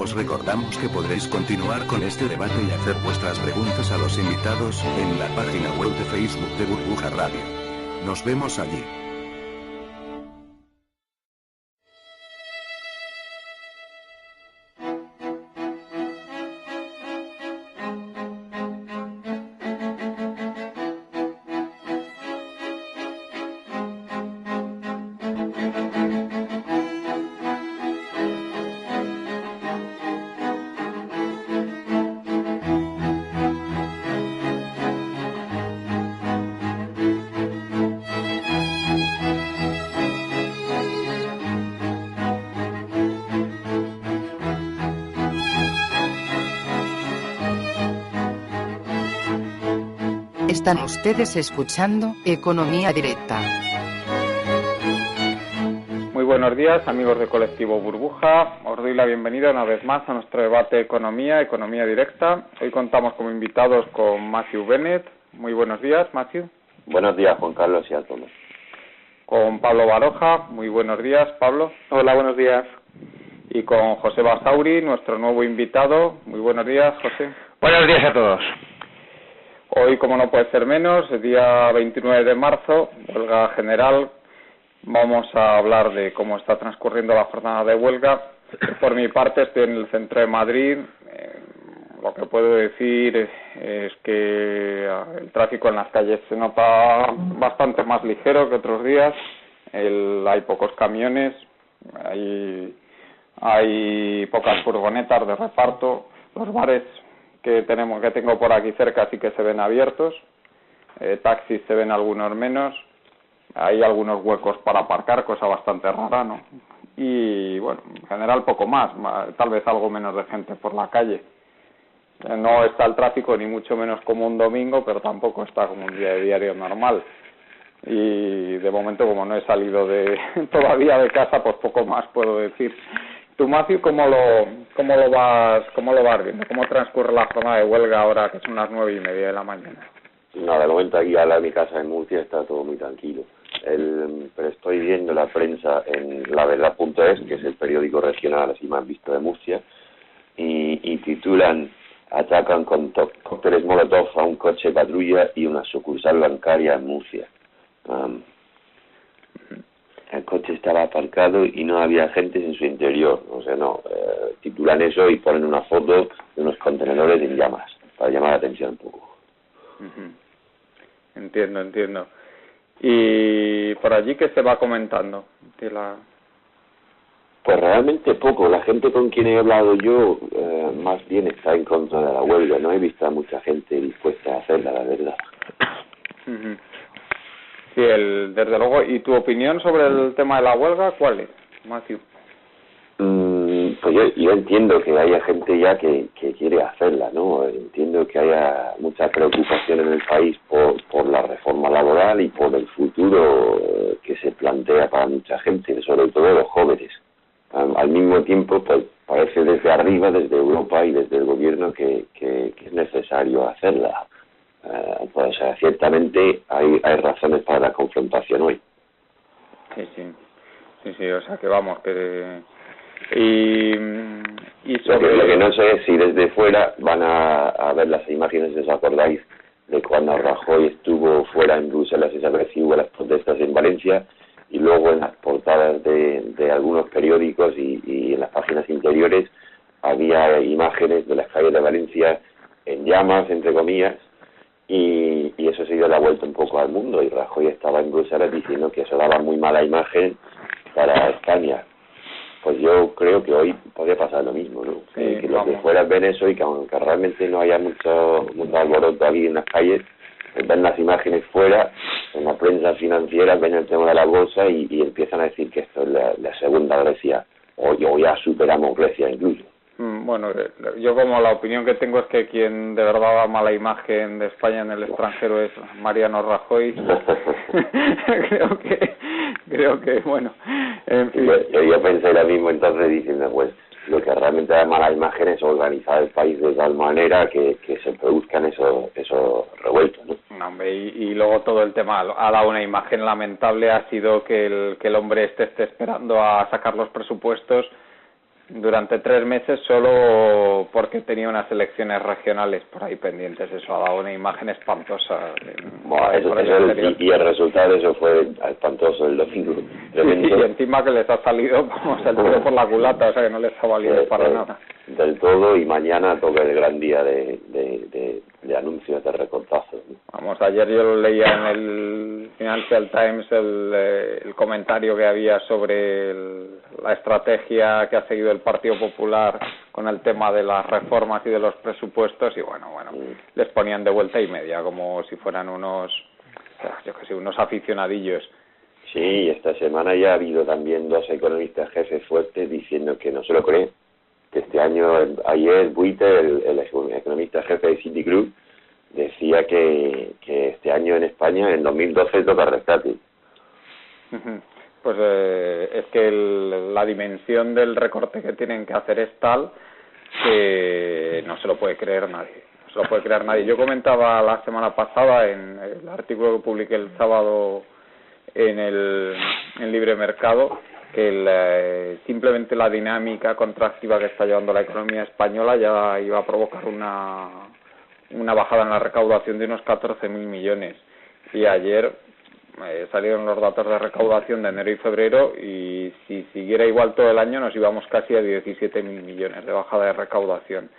Os recordamos que podréis continuar con este debate y hacer vuestras preguntas a los invitados en la página web de Facebook de Burbuja Radio. Nos vemos allí. Están ustedes escuchando Economía Directa. Muy buenos días, amigos de Colectivo Burbuja. Os doy la bienvenida una vez más a nuestro debate Economía Directa. Hoy contamos como invitados con Matthew Bennett. Muy buenos días, Matthew. Buenos días, Juan Carlos, y a todos. Con Pablo Baroja. Muy buenos días, Pablo. Hola, buenos días. Y con José Basauri, nuestro nuevo invitado. Muy buenos días, José. Buenos días a todos. Hoy, como no puede ser menos, el día 29 de marzo, huelga general. Vamos a hablar de cómo está transcurriendo la jornada de huelga. Por mi parte, estoy en el centro de Madrid. Lo que puedo decir es que el tráfico en las calles se nota bastante más ligero que otros días. Hay pocos camiones, hay pocas furgonetas de reparto. Los bares que tengo por aquí cerca sí que se ven abiertos, taxis se ven algunos menos, hay algunos huecos para aparcar, cosa bastante rara, ¿no? Y bueno, en general poco más, tal vez algo menos de gente por la calle. No está el tráfico ni mucho menos como un domingo, pero tampoco está como un día de diario normal. Y de momento, como no he salido todavía de casa, pues poco más puedo decir. Tú, Matthew, ¿cómo lo vas viendo? ¿Cómo transcurre la jornada de huelga ahora que son las 9:30 de la mañana? No, de momento aquí al lado de mi casa en Murcia está todo muy tranquilo. Pero estoy viendo la prensa en laverdad.es, que es el periódico regional así más visto de Murcia, y titulan: atacan con cócteles molotov a un coche patrulla y una sucursal bancaria en Murcia. El coche estaba aparcado y no había agentes en su interior. O sea, titulan eso y ponen una foto de unos contenedores en llamas para llamar la atención un poco. Entiendo. ¿Y por allí qué se va comentando? Pues realmente poco. La gente con quien he hablado yo más bien está en contra de la huelga. No he visto a mucha gente dispuesta a hacerla, la verdad. Sí, desde luego. ¿Y tu opinión sobre el tema de la huelga cuál es, Matthew? Pues yo entiendo que haya gente ya que quiere hacerla, ¿no? Entiendo que haya mucha preocupación en el país por la reforma laboral y por el futuro que se plantea para mucha gente, sobre todo los jóvenes. Al mismo tiempo, pues parece desde arriba, desde Europa y desde el gobierno que es necesario hacerla. Pues ciertamente hay razones para la confrontación hoy. Sí, o sea que vamos, que... Y sobre... Lo que no sé es si desde fuera van a ver las imágenes, si os acordáis, de cuando Rajoy estuvo fuera en Bruselas esa vez y hubo las protestas en Valencia, y luego en las portadas de algunos periódicos y en las páginas interiores había imágenes de las calles de Valencia en llamas, entre comillas, y eso se dio la vuelta un poco al mundo, y Rajoy estaba en Bruselas diciendo que eso daba muy mala imagen para España. Pues yo creo que hoy podría pasar lo mismo, ¿no? Sí, que los de fuera ven eso y que aunque realmente no haya mucho alboroto aquí en las calles, ven las imágenes fuera, en la prensa financiera ven el tema de la bolsa y empiezan a decir que esto es la segunda Grecia, o ya superamos Grecia incluso. Bueno, yo como la opinión que tengo es que quien de verdad da mala imagen de España en el extranjero es Mariano Rajoy. creo que bueno, en fin. Yo pensé lo mismo entonces diciendo, pues lo que realmente da mala imagen es organizar el país de tal manera que se produzcan esos revueltos, ¿no? Hombre, y luego todo el tema ha dado una imagen lamentable, ha sido que el hombre esté esperando a sacar los presupuestos durante 3 meses solo porque tenía unas elecciones regionales por ahí pendientes. Eso ha dado una imagen espantosa. Y el resultado de eso fue espantoso el domingo. Sí, y encima que les ha salido, vamos, el tiro por la culata, o sea que no les ha valido para nada. Del todo, y mañana toca el gran día de anuncios de recortazos, ¿no? Vamos, ayer yo lo leía en el Financial Times el comentario que había sobre la estrategia que ha seguido el Partido Popular con el tema de las reformas y de los presupuestos, y bueno, les ponían de vuelta y media, como si fueran unos aficionadillos. Sí, esta semana ya ha habido también 2 economistas jefes fuertes diciendo que no se lo creen, que este año, ayer Buiter, el economista jefe de Citigroup, decía que este año en España, en 2012, toca rescate. Pues es que la dimensión del recorte que tienen que hacer es tal que no se lo puede creer nadie. Yo comentaba la semana pasada en el artículo que publiqué el sábado en Libre Mercado que simplemente la dinámica contractiva que está llevando la economía española ya iba a provocar una bajada en la recaudación de unos 14.000 millones. Y ayer salieron los datos de recaudación de enero y febrero, y si siguiera igual todo el año nos íbamos casi a 17.000 millones de bajada de recaudación.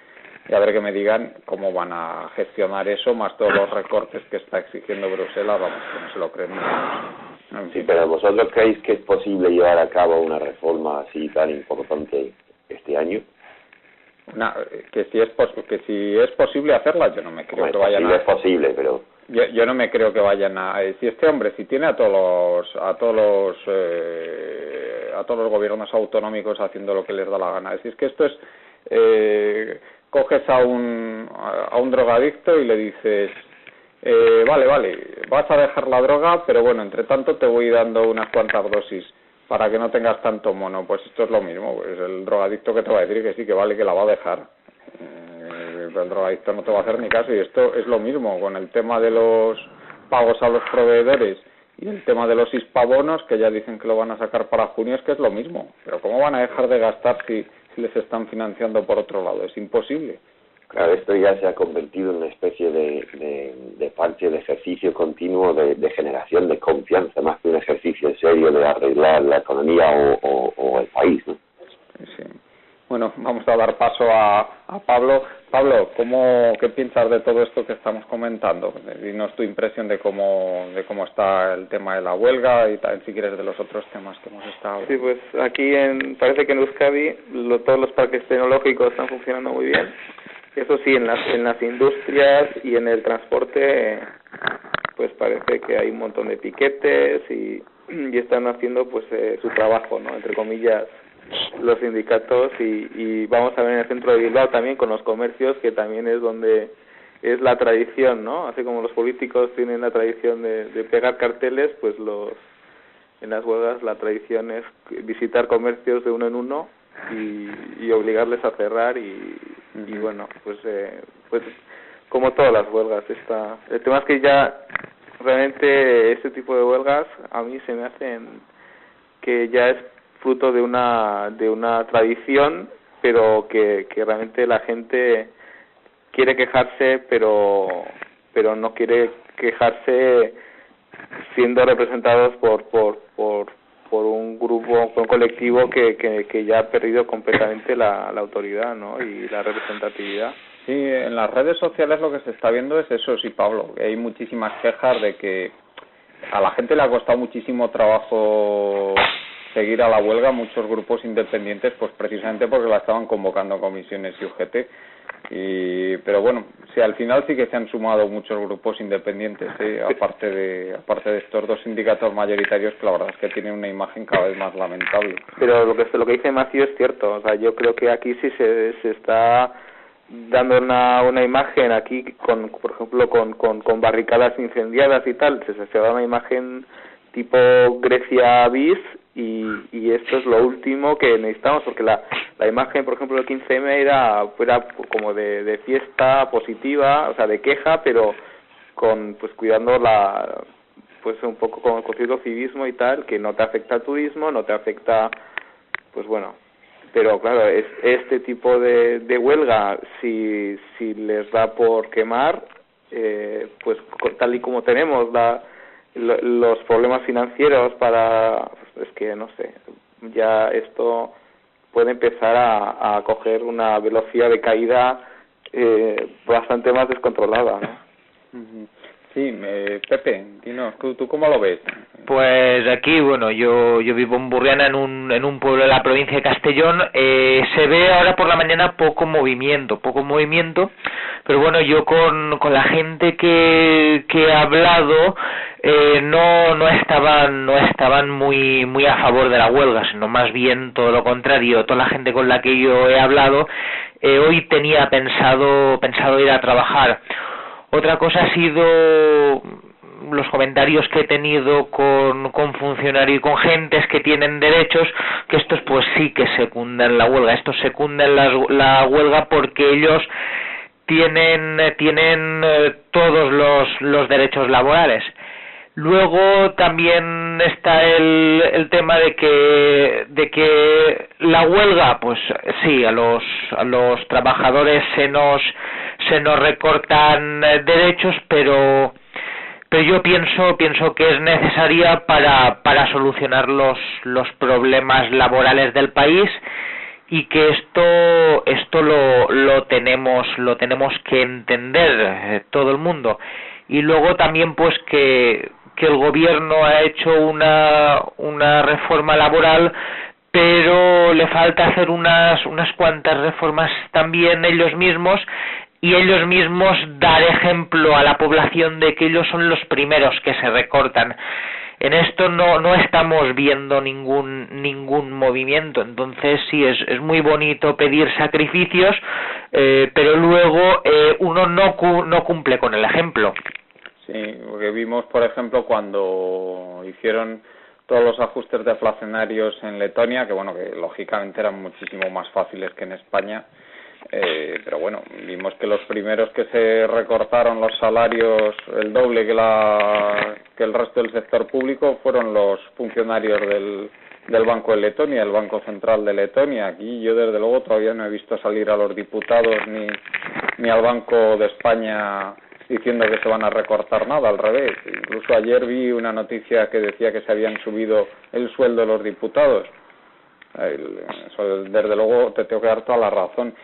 Y a ver que me digan cómo van a gestionar eso, más todos los recortes que está exigiendo Bruselas, vamos, que no se lo creen. Sí, pero ¿vosotros creéis que es posible llevar a cabo una reforma así tan importante este año? Que si es posible hacerla, yo no me creo que vayan a... Es posible, pero... Yo no me creo que vayan a... Si este hombre, si tiene a todos los gobiernos autonómicos haciendo lo que les da la gana. Si es que esto es... coges a un drogadicto y le dices... vale, vas a dejar la droga, pero bueno, entre tanto te voy dando unas cuantas dosis para que no tengas tanto mono. Pues esto es lo mismo, pues el drogadicto que te va a decir que sí, que vale, que la va a dejar. El drogadicto no te va a hacer ni caso, y esto es lo mismo con el tema de los pagos a los proveedores y el tema de los hispabonos, que ya dicen que lo van a sacar para junio. Es que es lo mismo, pero ¿cómo van a dejar de gastar si les están financiando por otro lado? Es imposible. Claro, esto ya se ha convertido en una especie de parte de ejercicio continuo de generación de confianza, más que un ejercicio serio de arreglar la economía o el país, ¿no? Sí. Bueno, vamos a dar paso a Pablo. Pablo, ¿qué piensas de todo esto que estamos comentando? Dinos tu impresión de cómo está el tema de la huelga y también, si quieres, de los otros temas que hemos estado. Sí, pues aquí parece que en Euskadi todos los parques tecnológicos están funcionando muy bien. Eso sí, en las industrias y en el transporte, pues parece que hay un montón de piquetes y están haciendo pues su trabajo, ¿no?, entre comillas, los sindicatos, y vamos a ver en el centro de Bilbao también con los comercios, que también es donde es la tradición, ¿no? Así como los políticos tienen la tradición de pegar carteles, pues en las huelgas la tradición es visitar comercios de uno en uno y obligarles a cerrar y bueno, pues como todas las huelgas el tema es que ya realmente este tipo de huelgas a mí se me hacen que ya es fruto de una tradición, pero que realmente la gente quiere quejarse, pero no quiere quejarse siendo representados por un grupo, por un colectivo que ya ha perdido completamente la autoridad, ¿no?, y la representatividad. Sí, en las redes sociales lo que se está viendo es eso, sí, Pablo, que hay muchísimas quejas de que a la gente le ha costado muchísimo trabajo seguir a la huelga, muchos grupos independientes, pues precisamente porque la estaban convocando comisiones y UGT. Pero bueno, sí, al final sí que se han sumado muchos grupos independientes, aparte de estos dos sindicatos mayoritarios, que la verdad es que tienen una imagen cada vez más lamentable. Pero lo que dice Macio es cierto, o sea, yo creo que aquí sí se está dando una imagen aquí por ejemplo con barricadas incendiadas y tal, se da una imagen tipo Grecia bis, y esto es lo último que necesitamos, porque la imagen, por ejemplo, del 15M era como de fiesta positiva, o sea, de queja, pero pues cuidando pues un poco con cierto civismo y tal, que no te afecta al turismo, no te afecta, pues bueno, pero claro, este tipo de huelga, si les da por quemar, pues tal y como tenemos los problemas financieros es que no sé, ya esto puede empezar a coger una velocidad de caída bastante más descontrolada, ¿no? Uh-huh. Sí, Pepe, dinos, ¿tú cómo lo ves? Pues aquí, bueno, yo vivo en Burriana, en un pueblo de la provincia de Castellón. Se ve ahora por la mañana poco movimiento, pero bueno, yo con la gente que he hablado no estaban muy a favor de la huelga, sino más bien todo lo contrario. Toda la gente con la que yo he hablado hoy tenía pensado ir a trabajar. Otra cosa ha sido los comentarios que he tenido con funcionarios y con gentes que tienen derechos, que estos pues sí que secundan la huelga. Estos secundan la huelga porque ellos tienen todos los derechos laborales. Luego también está el tema de que la huelga, pues sí, a los trabajadores se nos recortan derechos, pero yo pienso que es necesaria para solucionar los problemas laborales del país, y que esto lo tenemos que entender todo el mundo. Y luego también pues que el gobierno ha hecho una reforma laboral, pero le falta hacer unas cuantas reformas también ellos mismos, y ellos mismos dar ejemplo a la población de que ellos son los primeros que se recortan. En esto no estamos viendo ningún movimiento. Entonces sí, es muy bonito pedir sacrificios, pero luego uno no cumple con el ejemplo. Sí, porque vimos, por ejemplo, cuando hicieron todos los ajustes deflacionarios en Letonia, que bueno, que lógicamente eran muchísimo más fáciles que en España, pero bueno, vimos que los primeros que se recortaron los salarios el doble que el resto del sector público fueron los funcionarios del Banco de Letonia, el Banco Central de Letonia. Aquí yo desde luego todavía no he visto salir a los diputados ni al Banco de España diciendo que se van a recortar nada, al revés. Incluso ayer vi una noticia que decía que se habían subido el sueldo de los diputados. Desde luego te tengo que dar toda la razón.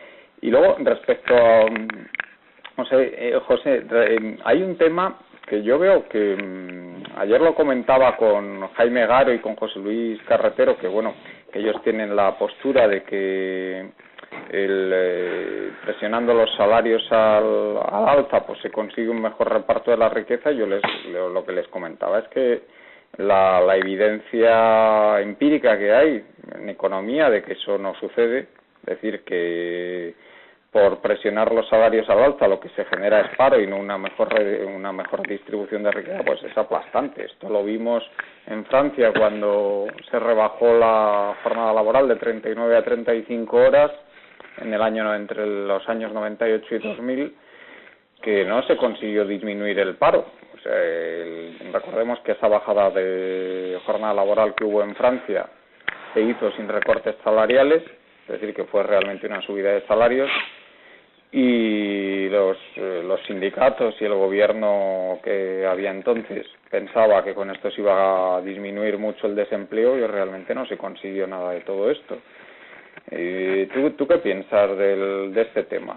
Y luego, respecto a, no sé, José, hay un tema que yo veo que ayer lo comentaba con Jaime Garo y con José Luis Carretero, que bueno, que ellos tienen la postura de que presionando los salarios al alza pues se consigue un mejor reparto de la riqueza. Yo lo que les comentaba es que la evidencia empírica que hay en economía de que eso no sucede, es decir, que por presionar los salarios al alza lo que se genera es paro y no una mejor distribución de riqueza, pues es aplastante. Esto lo vimos en Francia cuando se rebajó la jornada laboral de 39 a 35 horas en el año entre los años 98 y 2000, que no se consiguió disminuir el paro. O sea, recordemos que esa bajada de jornada laboral que hubo en Francia se hizo sin recortes salariales, es decir, que fue realmente una subida de salarios, y los sindicatos y el gobierno que había entonces pensaba que con esto se iba a disminuir mucho el desempleo, y realmente no se consiguió nada de todo esto. ¿Tú qué piensas de este tema?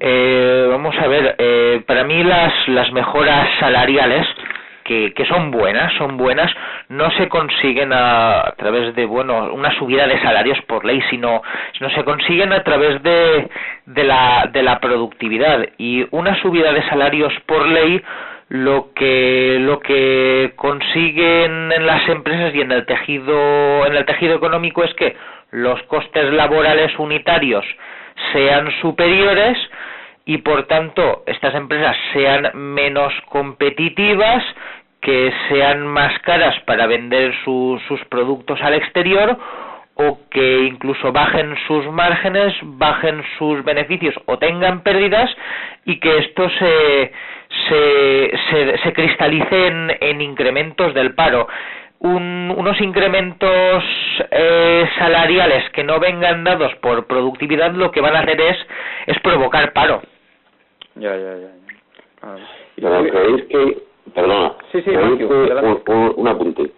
Vamos a ver, para mí las mejoras salariales que son buenas, no se consiguen a través de una subida de salarios por ley, sino se consiguen a través de la productividad. Y una subida de salarios por ley lo que consiguen en las empresas y en el tejido económico es que los costes laborales unitarios sean superiores y por tanto estas empresas sean menos competitivas, que sean más caras para vender sus productos al exterior, o que incluso bajen sus márgenes, bajen sus beneficios o tengan pérdidas, y que esto se cristalice en incrementos del paro. unos incrementos salariales que no vengan dados por productividad, lo que van a hacer es provocar paro. Ya. Pero creéis que, perdona, sí, ¿creéis Matthew, que, un apunte,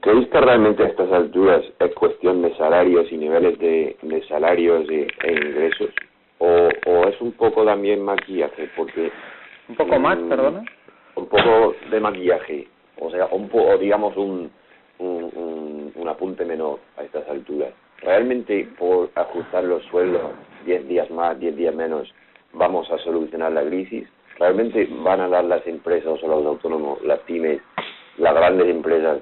¿creéis que realmente a estas alturas es cuestión de salarios y niveles de salarios e ingresos? ¿O es un poco también maquillaje? Porque un poco más, perdona. Un poco de maquillaje, o sea, o digamos un apunte menor a estas alturas. ¿Realmente por ajustar los sueldos 10 días más, 10 días menos, vamos a solucionar la crisis? ¿Realmente van a dar las empresas o los autónomos, las pymes, las grandes empresas,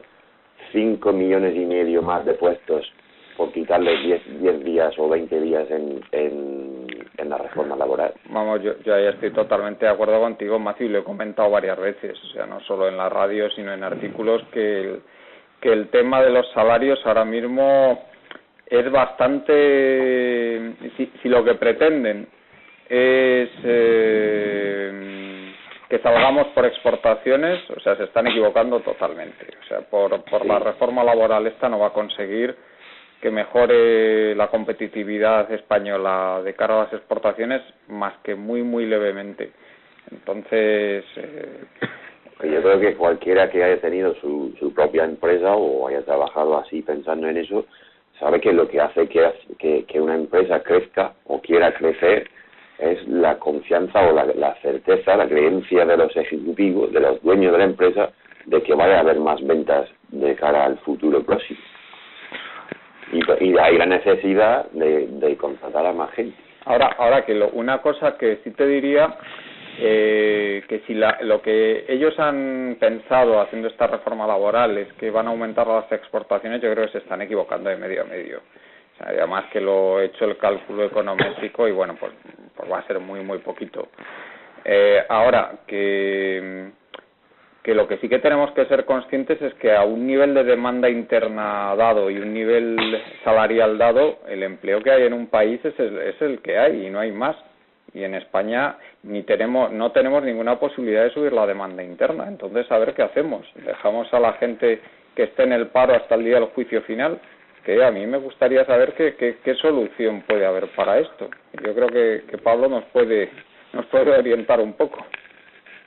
5,5 millones más de puestos por quitarles 10 días o 20 días en la reforma laboral? Vamos, yo ahí estoy totalmente de acuerdo contigo, Matthew, y lo he comentado varias veces, o sea, no solo en la radio, sino en artículos, que el tema de los salarios ahora mismo es bastante... Si lo que pretenden es que salgamos por exportaciones, o sea, se están equivocando totalmente. O sea, por la reforma laboral esta no va a conseguir que mejore la competitividad española de cara a las exportaciones más que muy, muy levemente. Entonces... yo creo que cualquiera que haya tenido su propia empresa o haya trabajado así pensando en eso, sabe que lo que hace que una empresa crezca o quiera crecer es la confianza o la certeza, la creencia de los ejecutivos, de los dueños de la empresa, de que vaya a haber más ventas de cara al futuro próximo. Y de ahí la necesidad de contratar a más gente. Ahora que una cosa que sí te diría, que si lo que ellos han pensado haciendo esta reforma laboral es que van a aumentar las exportaciones, yo creo que se están equivocando de medio a medio. O sea, además que lo he hecho el cálculo econométrico y bueno, pues va a ser muy, muy poquito. Ahora, que lo que sí que tenemos que ser conscientes es que a un nivel de demanda interna dado y un nivel salarial dado, el empleo que hay en un país es el que hay y no hay más. Y en España no tenemos ninguna posibilidad de subir la demanda interna. Entonces, a ver qué hacemos. ¿Dejamos a la gente que esté en el paro hasta el día del juicio final? Que a mí me gustaría saber qué solución puede haber para esto. Yo creo que Pablo nos puede orientar un poco.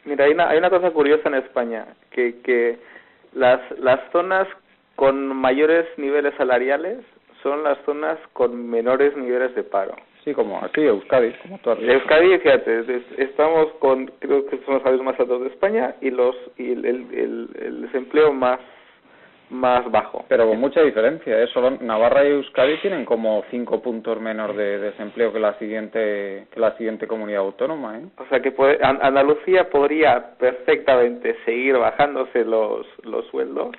Mira, hay una cosa curiosa en España, que las zonas con mayores niveles salariales son las zonas con menores niveles de paro. Sí, Euskadi, como tú has dicho. Euskadi, fíjate, estamos creo que son los salarios más altos de España y el desempleo más bajo. Pero con mucha diferencia, solo Navarra y Euskadi tienen como 5 puntos menos de desempleo que la siguiente comunidad autónoma, ¿eh? O sea que Andalucía podría perfectamente seguir bajándose los sueldos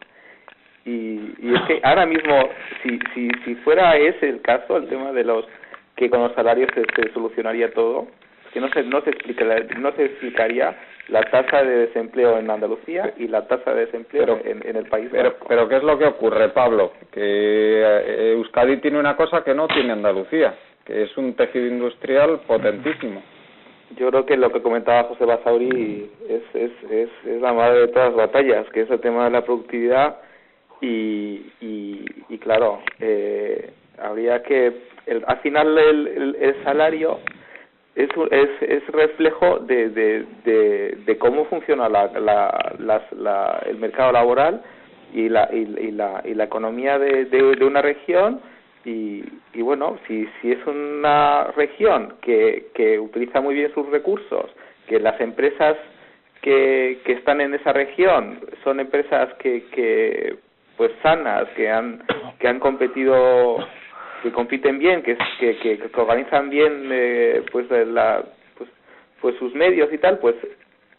y es que ahora mismo si fuera ese el caso, el tema de que con los salarios se solucionaría todo, que no se explicaría la tasa de desempleo en Andalucía y la tasa de desempleo en el País Vasco. Pero ¿qué es lo que ocurre, Pablo? Que Euskadi tiene una cosa que no tiene Andalucía, que es un tejido industrial potentísimo. Yo creo que lo que comentaba José Basauri es la madre de todas las batallas, que es el tema de la productividad y claro, habría que al final el salario es reflejo de cómo funciona el mercado laboral y la economía de una región y bueno, si es una región que utiliza muy bien sus recursos, que las empresas que están en esa región son empresas que pues sanas, que han competido, que compiten bien, que organizan bien pues sus medios y tal, pues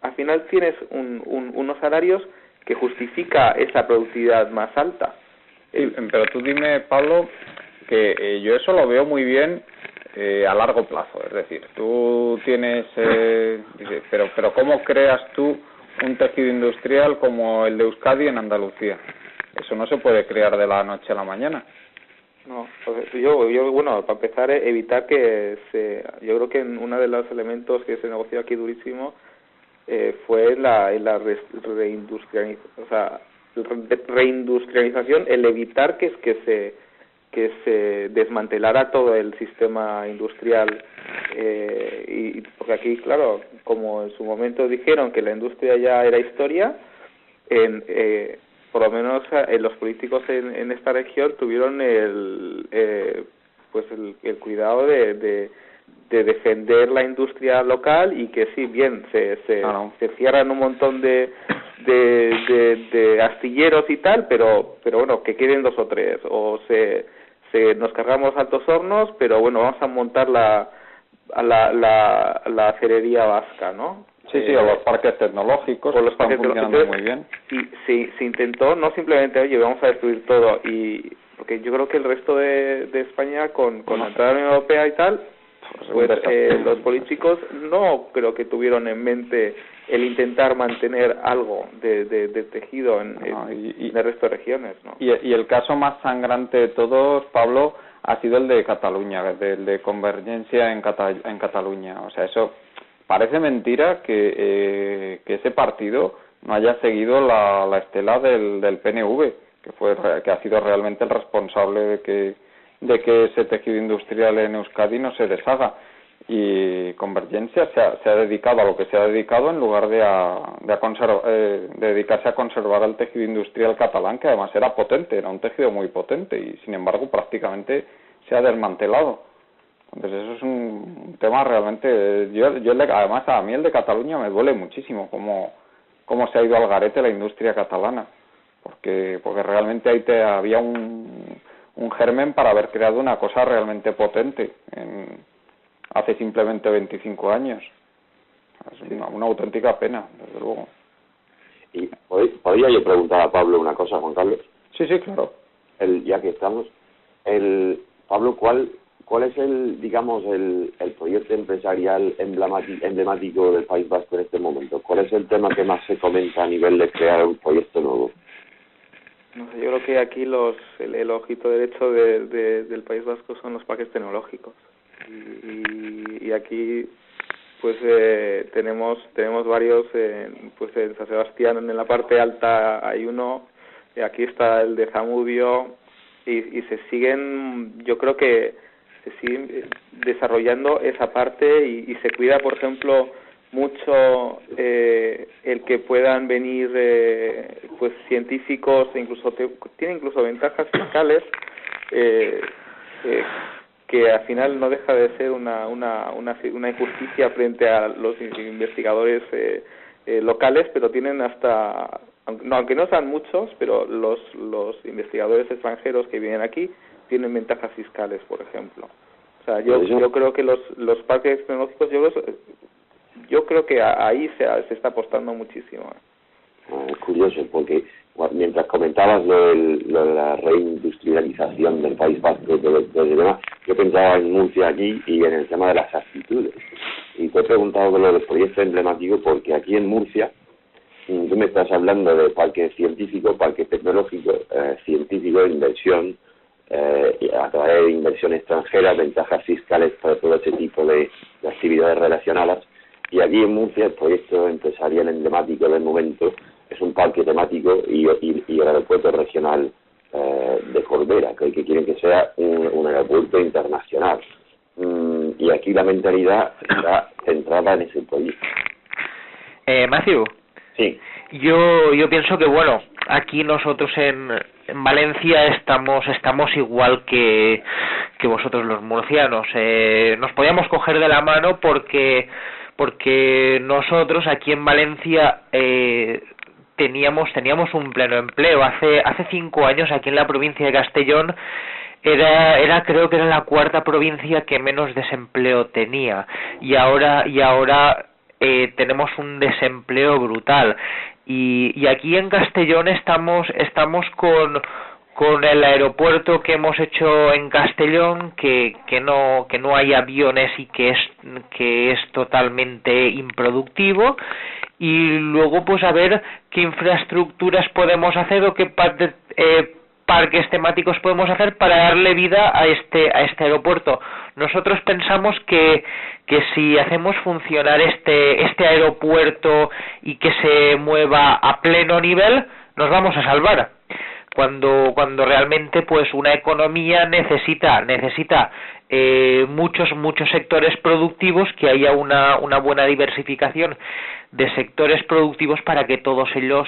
al final tienes unos salarios que justifica esa productividad más alta. Sí, pero tú dime, Pablo, que yo eso lo veo muy bien a largo plazo, es decir, tú tienes pero ¿cómo creas tú un tejido industrial como el de Euskadi en Andalucía? Eso no se puede crear de la noche a la mañana. No, pues yo bueno, para empezar, evitar yo creo que uno de los elementos que se negoció aquí durísimo fue la reindustrialización, o sea, reindustrialización, el evitar que se desmantelara todo el sistema industrial, y porque aquí, claro, como en su momento dijeron que la industria ya era historia, por lo menos los políticos en esta región tuvieron el cuidado de defender la industria local, y que sí, bien, se cierran un montón de astilleros y tal, pero bueno, que queden 2 o 3, o nos cargamos altos hornos, pero bueno, vamos a montar la acerería vasca, ¿no? Sí, o los parques tecnológicos, o los parques funcionando muy bien. Y se intentó no simplemente, oye, vamos a destruir todo, porque yo creo que el resto de España, con la entrada de la Unión Europea y tal, pues los políticos no creo que tuvieron en mente el intentar mantener algo de tejido en el resto de regiones, ¿no? Y el caso más sangrante de todos, Pablo, ha sido el de Cataluña, el de Convergencia en Cataluña. O sea, eso parece mentira que ese partido no haya seguido la estela del PNV, que ha sido realmente el responsable de que ese tejido industrial en Euskadi no se deshaga. Y Convergencia se ha dedicado a lo que se ha dedicado, en lugar de dedicarse a conservar el tejido industrial catalán, que además era potente, era un tejido muy potente, y sin embargo prácticamente se ha desmantelado. Entonces eso es un tema realmente, además a mí el de Cataluña me duele muchísimo cómo se ha ido al garete la industria catalana, porque realmente ahí había un germen para haber creado una cosa realmente potente hace simplemente 25 años. Es una auténtica pena, desde luego. ¿Y podría yo preguntar a Pablo una cosa, Juan Carlos? Sí, claro. Ya que estamos, Pablo, ¿cuál es el proyecto empresarial emblemático del País Vasco en este momento? ¿Cuál es el tema que más se comenta a nivel de crear un proyecto nuevo? No sé, yo creo que aquí el ojito derecho del País Vasco son los parques tecnológicos, y aquí pues tenemos varios, pues en San Sebastián, en la parte alta hay uno, aquí está el de Zamudio, y se siguen, yo creo que se siguen desarrollando esa parte, y se cuida, por ejemplo, mucho el que puedan venir pues científicos, tiene incluso ventajas fiscales, que al final no deja de ser una injusticia frente a los investigadores locales, pero tienen aunque no sean muchos, pero los investigadores extranjeros que vienen aquí tienen ventajas fiscales, por ejemplo. O sea, yo creo que los parques tecnológicos, yo creo que ahí se está apostando muchísimo. Es curioso, porque mientras comentabas lo de la reindustrialización del País Vasco, yo pensaba en Murcia aquí y en el tema de las actitudes. Y te he preguntado de lo del proyecto emblemático, porque aquí en Murcia, tú me estás hablando de parque científico, parque tecnológico, científico, inversión, a través de inversión extranjera, ventajas fiscales para todo ese tipo de actividades relacionadas. Y aquí en Murcia el proyecto empresarial emblemático del momento es un parque temático y el aeropuerto regional de Corbera, que quieren que sea un aeropuerto internacional. Y aquí la mentalidad está centrada en ese proyecto. Matthew. Sí. Yo pienso que, bueno, aquí nosotros en Valencia estamos igual que vosotros los murcianos. Nos podíamos coger de la mano porque nosotros aquí en Valencia teníamos un pleno empleo. Hace 5 años aquí en la provincia de Castellón creo que era la 4ª provincia que menos desempleo tenía, y ahora tenemos un desempleo brutal, y aquí en Castellón estamos con el aeropuerto que hemos hecho en Castellón, que no hay aviones y que es totalmente improductivo, y luego pues a ver qué infraestructuras podemos hacer o qué parques temáticos podemos hacer para darle vida a este aeropuerto. Nosotros pensamos que si hacemos funcionar este aeropuerto y que se mueva a pleno nivel, nos vamos a salvar. Cuando realmente pues una economía necesita muchos sectores productivos, que haya una buena diversificación de sectores productivos para que todos ellos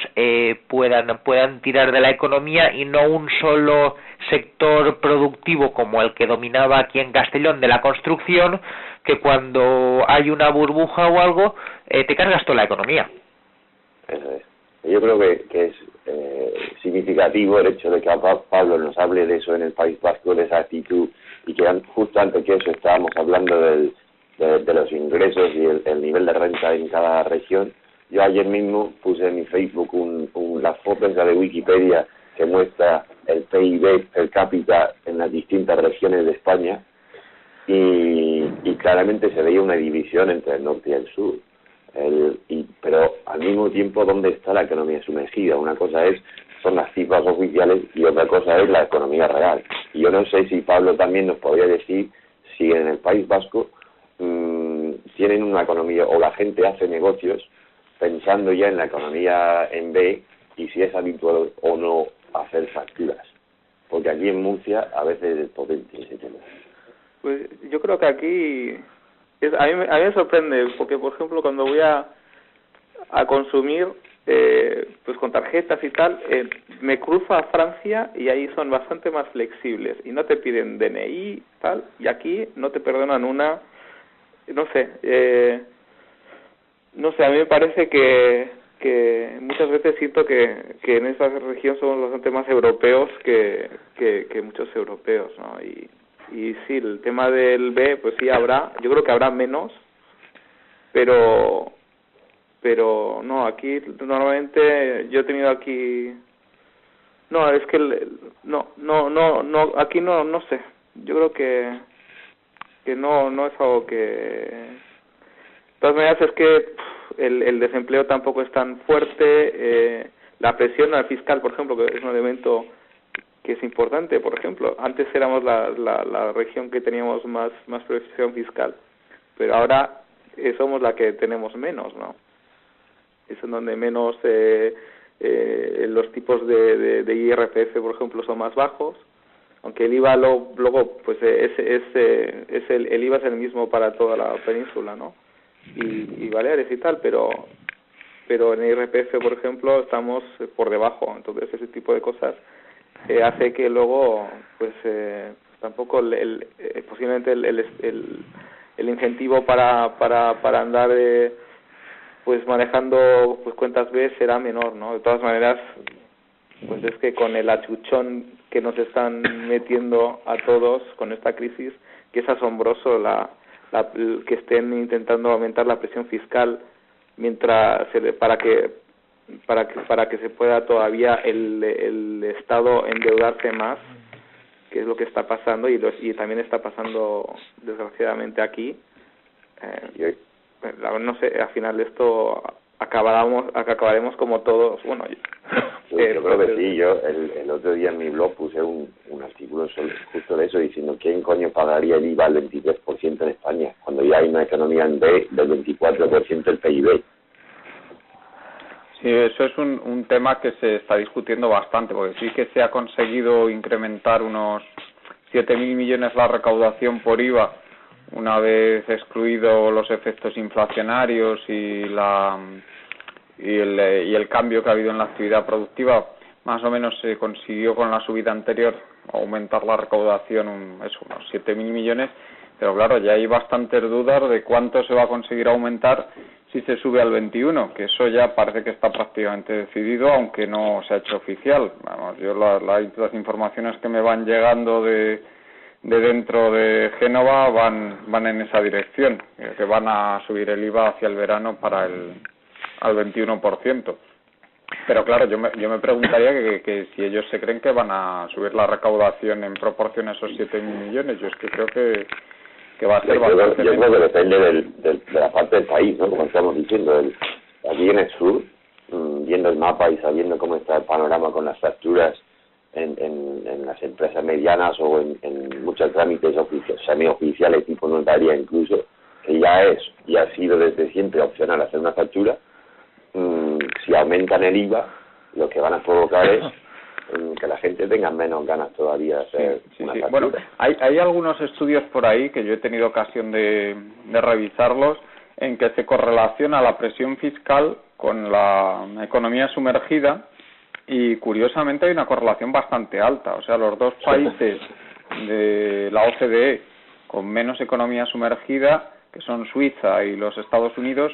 puedan tirar de la economía, y no un solo sector productivo como el que dominaba aquí en Castellón, de la construcción, que cuando hay una burbuja o algo te cargas toda la economía. Eso es. Yo creo que es significativo el hecho de que Pablo nos hable de eso en el País Vasco, de esa actitud, y que justo antes que eso estábamos hablando de los ingresos y el nivel de renta en cada región. Yo ayer mismo puse en mi Facebook la foto esa de Wikipedia que muestra el PIB per cápita en las distintas regiones de España, y claramente se veía una división entre el norte y el sur. Pero al mismo tiempo, ¿dónde está la economía sumergida? Una cosa son las cifras oficiales y otra cosa es la economía real. Y yo no sé si Pablo también nos podría decir si en el País Vasco tienen una economía, o la gente hace negocios pensando ya en la economía en B, y si es habitual o no hacer facturas. Porque aquí en Murcia a veces es potente ese tema. Pues yo creo que aquí a mí me sorprende, porque por ejemplo cuando voy a consumir pues con tarjetas y tal, me cruzo a Francia y ahí son bastante más flexibles y no te piden DNI tal, y aquí no te perdonan una, no sé, a mí me parece que muchas veces siento que en esa región somos bastante más europeos que muchos europeos, ¿no? Y sí, el tema del B, pues sí yo creo que habrá menos, pero no, aquí normalmente yo he tenido aquí, no, es que no, aquí no sé, yo creo que no es algo que, de todas maneras es que el desempleo tampoco es tan fuerte, la presión al fiscal, por ejemplo, que es un elemento que es importante. Por ejemplo, antes éramos la región que teníamos más presión fiscal, pero ahora somos la que tenemos menos, ¿no? Es en donde menos los tipos de IRPF, por ejemplo, son más bajos, aunque el IVA luego pues el IVA es el mismo para toda la península, ¿no? Y Baleares y tal, pero en IRPF, por ejemplo, estamos por debajo. Entonces ese tipo de cosas hace que luego pues tampoco posiblemente el incentivo para andar pues manejando pues cuentas B será menor, ¿no? De todas maneras, pues es que con el achuchón que nos están metiendo a todos con esta crisis, que es asombroso que estén intentando aumentar la presión fiscal mientras para que se pueda todavía el Estado endeudarse más, que es lo que está pasando y también está pasando desgraciadamente aquí. No sé, al final esto acabaremos como todos. Bueno, yo creo que sí. Yo el otro día en mi blog puse un artículo justo de eso, diciendo ¿quién coño pagaría el IVA al 23% en España cuando ya hay una economía en B del 24% del PIB? Sí, eso es un tema que se está discutiendo bastante, porque sí que se ha conseguido incrementar unos 7.000 millones la recaudación por IVA, una vez excluido los efectos inflacionarios y el cambio que ha habido en la actividad productiva. Más o menos se consiguió con la subida anterior aumentar la recaudación unos 7.000 millones, pero claro, ya hay bastantes dudas de cuánto se va a conseguir aumentar si se sube al 21, que eso ya parece que está prácticamente decidido, aunque no se ha hecho oficial. Vamos, yo las informaciones que me van llegando de dentro de Génova van en esa dirección, que van a subir el IVA hacia el verano para al 21%. Pero claro, yo me preguntaría que si ellos se creen que van a subir la recaudación en proporción a esos 7.000 millones. Yo es que creo que va a ser bastante. Yo creo que depende de la parte del país, ¿no? Como estamos diciendo, aquí en el sur, viendo el mapa y sabiendo cómo está el panorama con las facturas en las empresas medianas o en muchos trámites semioficiales tipo notaría incluso, que ya ha sido desde siempre opcional hacer una factura, si aumentan el IVA, lo que van a provocar es que la gente tenga menos ganas todavía de hacer una factura. Bueno, hay algunos estudios por ahí que yo he tenido ocasión de revisarlos, en que se correlaciona la presión fiscal con la economía sumergida, y curiosamente hay una correlación bastante alta. O sea, los dos países de la OCDE con menos economía sumergida, que son Suiza y los Estados Unidos,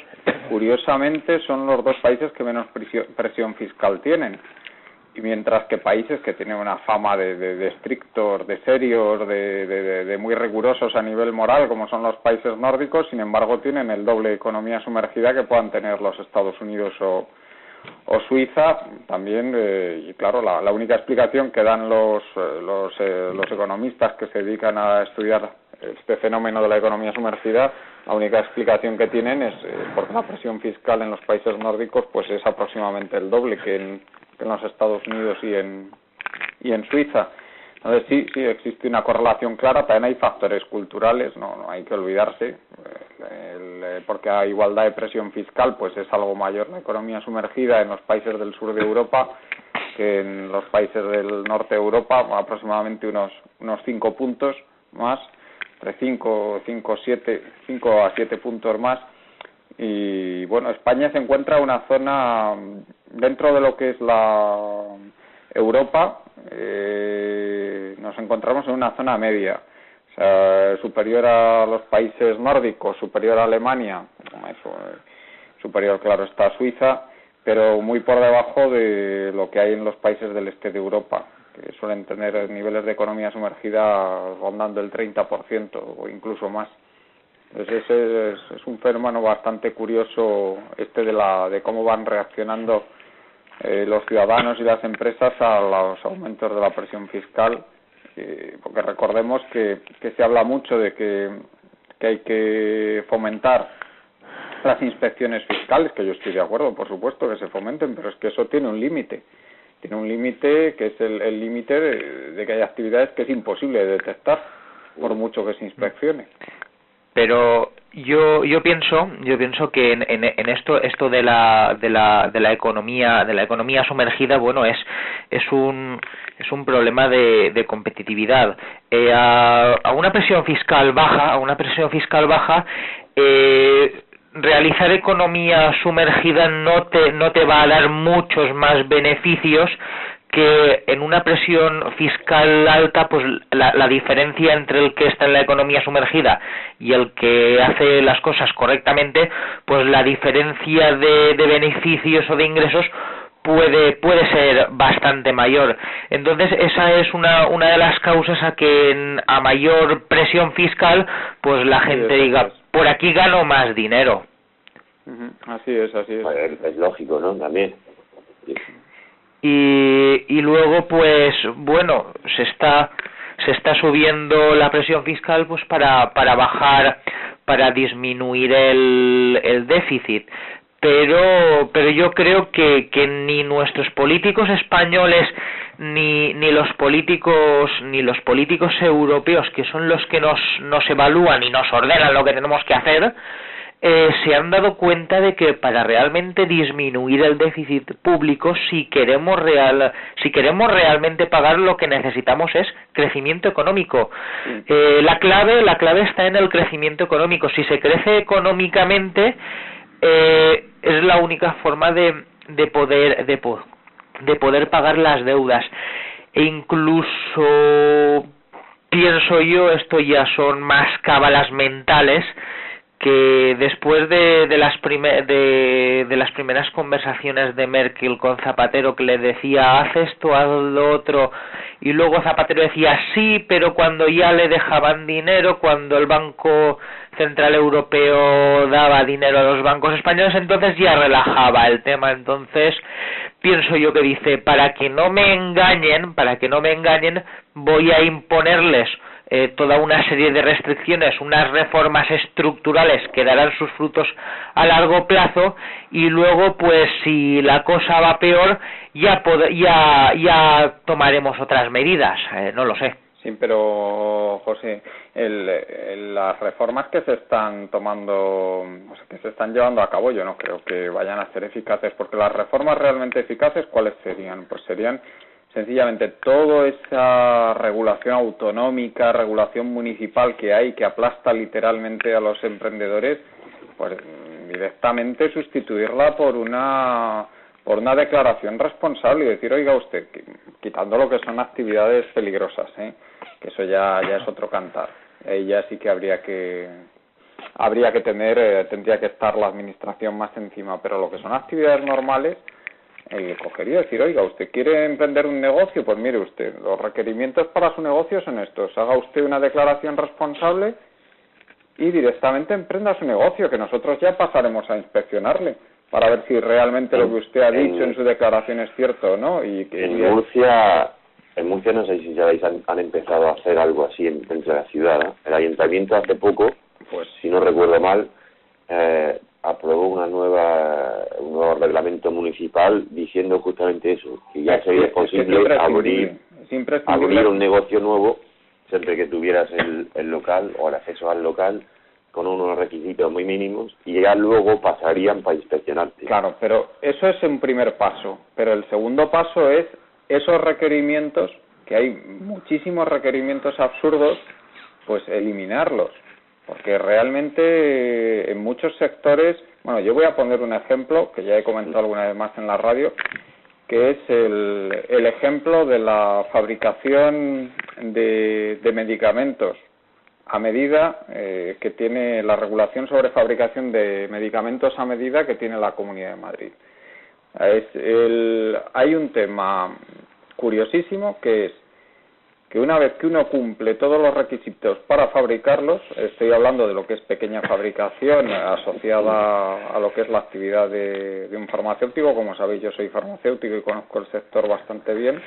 curiosamente son los dos países que menos presión fiscal tienen. Y mientras que países que tienen una fama de estrictos, de serios, de muy rigurosos a nivel moral, como son los países nórdicos, sin embargo tienen el doble de economía sumergida que puedan tener los Estados Unidos o Suiza. También, y claro, la única explicación que dan los economistas que se dedican a estudiar este fenómeno de la economía sumergida, la única explicación que tienen es porque la presión fiscal en los países nórdicos pues es aproximadamente el doble que en los Estados Unidos y en Suiza. Entonces sí existe una correlación clara. También hay factores culturales, no hay que olvidarse, porque a igualdad de presión fiscal pues es algo mayor la economía sumergida en los países del sur de Europa que en los países del norte de Europa, aproximadamente unos 5 puntos más, entre 5 a 7 puntos más. Y bueno, España se encuentra en una zona dentro de lo que es la Europa, nos encontramos en una zona media, o sea, superior a los países nórdicos, superior a Alemania, superior claro está a Suiza, pero muy por debajo de lo que hay en los países del este de Europa, que suelen tener niveles de economía sumergida rondando el 30% o incluso más. Entonces es un fenómeno bastante curioso de cómo van reaccionando los ciudadanos y las empresas a los aumentos de la presión fiscal, porque recordemos que se habla mucho de que hay que fomentar las inspecciones fiscales, que yo estoy de acuerdo, por supuesto, que se fomenten, pero es que eso tiene un límite. Tiene un límite que es el límite de que hay actividades que es imposible de detectar, por mucho que se inspeccione. Pero yo pienso que en esto de la economía sumergida, bueno, es un problema de competitividad. A una presión fiscal baja, realizar economía sumergida no te va a dar muchos más beneficios que en una presión fiscal alta. Pues la diferencia entre el que está en la economía sumergida y el que hace las cosas correctamente, pues la diferencia de beneficios o de ingresos puede ser bastante mayor. Entonces esa es una de las causas a que a mayor presión fiscal pues la gente diga, por aquí gano más dinero. Así es. Es lógico, ¿no? También. Sí. Y luego pues bueno, se está subiendo la presión fiscal pues para disminuir el déficit, pero yo creo que ni nuestros políticos españoles ni los políticos europeos, que son los que nos evalúan y nos ordenan lo que tenemos que hacer, se han dado cuenta de que para realmente disminuir el déficit público, si queremos realmente pagar, lo que necesitamos es crecimiento económico. La clave está en el crecimiento económico. Si se crece económicamente, es la única forma de poder pagar las deudas. E incluso pienso yo, esto ya son más cábalas mentales, que después de las primeras conversaciones de Merkel con Zapatero, que le decía haz esto, haz lo otro, y luego Zapatero decía sí, pero cuando ya le dejaban dinero, cuando el Banco Central Europeo daba dinero a los bancos españoles, entonces ya relajaba el tema. Entonces pienso yo que dice, para que no me engañen, voy a imponerles toda una serie de restricciones, unas reformas estructurales que darán sus frutos a largo plazo, y luego pues si la cosa va peor ya tomaremos otras medidas, no lo sé. Sí, pero José, las reformas que se están tomando, o sea, que se están llevando a cabo, yo no creo que vayan a ser eficaces, porque las reformas realmente eficaces, ¿cuáles serían? Pues serían sencillamente toda esa regulación autonómica, regulación municipal que hay, que aplasta literalmente a los emprendedores, pues directamente sustituirla por una declaración responsable y decir, oiga usted, quitando lo que son actividades peligrosas, que eso ya es otro cantar. Ya sí que tendría que estar la administración más encima, pero lo que son actividades normales, cogería y decir, oiga, usted quiere emprender un negocio, pues mire usted, los requerimientos para su negocio son estos, haga usted una declaración responsable y directamente emprenda su negocio, que nosotros ya pasaremos a inspeccionarle para ver si realmente lo que usted ha dicho en su declaración es cierto o no. En Murcia no sé si sabéis, han empezado a hacer algo así dentro de la ciudad, ¿no? El ayuntamiento hace poco, pues si no recuerdo mal, aprobó un nuevo reglamento municipal diciendo justamente eso, que ya sería posible abrir un negocio nuevo siempre que tuvieras el local o el acceso al local con unos requisitos muy mínimos y ya luego pasarían para inspeccionarte. Claro, pero eso es un primer paso, pero el segundo paso es esos requerimientos, que hay muchísimos requerimientos absurdos, pues eliminarlos, porque realmente en muchos sectores, bueno, yo voy a poner un ejemplo que ya he comentado alguna vez más en la radio, que es el ejemplo de la fabricación de medicamentos a medida que tiene la regulación sobre fabricación de medicamentos a medida que tiene la Comunidad de Madrid. Hay un tema curiosísimo que es que una vez que uno cumple todos los requisitos para fabricarlos, estoy hablando de lo que es pequeña fabricación asociada a lo que es la actividad de un farmacéutico, como sabéis yo soy farmacéutico y conozco el sector bastante bien,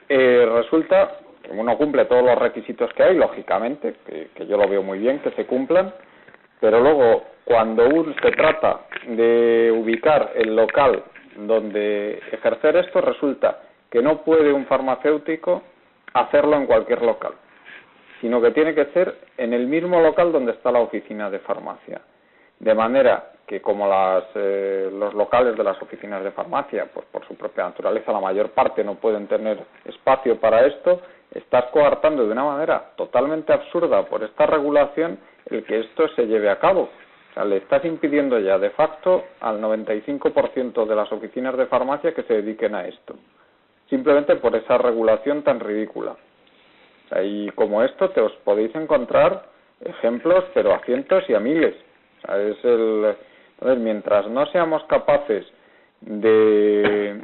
resulta que uno cumple todos los requisitos que hay, lógicamente, que yo lo veo muy bien que se cumplan, pero luego cuando se trata de ubicar el local donde ejercer esto, resulta que no puede un farmacéutico hacerlo en cualquier local, sino que tiene que ser en el mismo local donde está la oficina de farmacia. De manera que como los locales de las oficinas de farmacia, pues por su propia naturaleza, la mayor parte no pueden tener espacio para esto, estás coartando de una manera totalmente absurda por esta regulación el que esto se lleve a cabo. O sea, le estás impidiendo ya de facto al 95% de las oficinas de farmacia que se dediquen a esto, simplemente por esa regulación tan ridícula. O sea, y como esto os podéis encontrar ejemplos, pero a cientos y a miles. O sea, entonces, mientras no seamos capaces de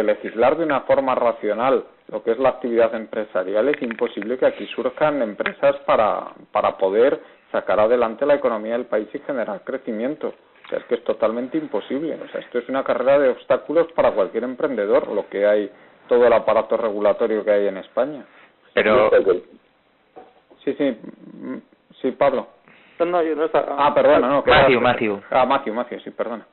legislar de una forma racional lo que es la actividad empresarial, es imposible que aquí surjan empresas para poder sacar adelante la economía del país y generar crecimiento. O sea, es que es totalmente imposible. O sea, esto es una carrera de obstáculos para cualquier emprendedor, lo que hay, todo el aparato regulatorio que hay en España. Pero... Sí, Pablo. No, yo no estaba... perdona, no. Matthew. Matthew, sí, perdona.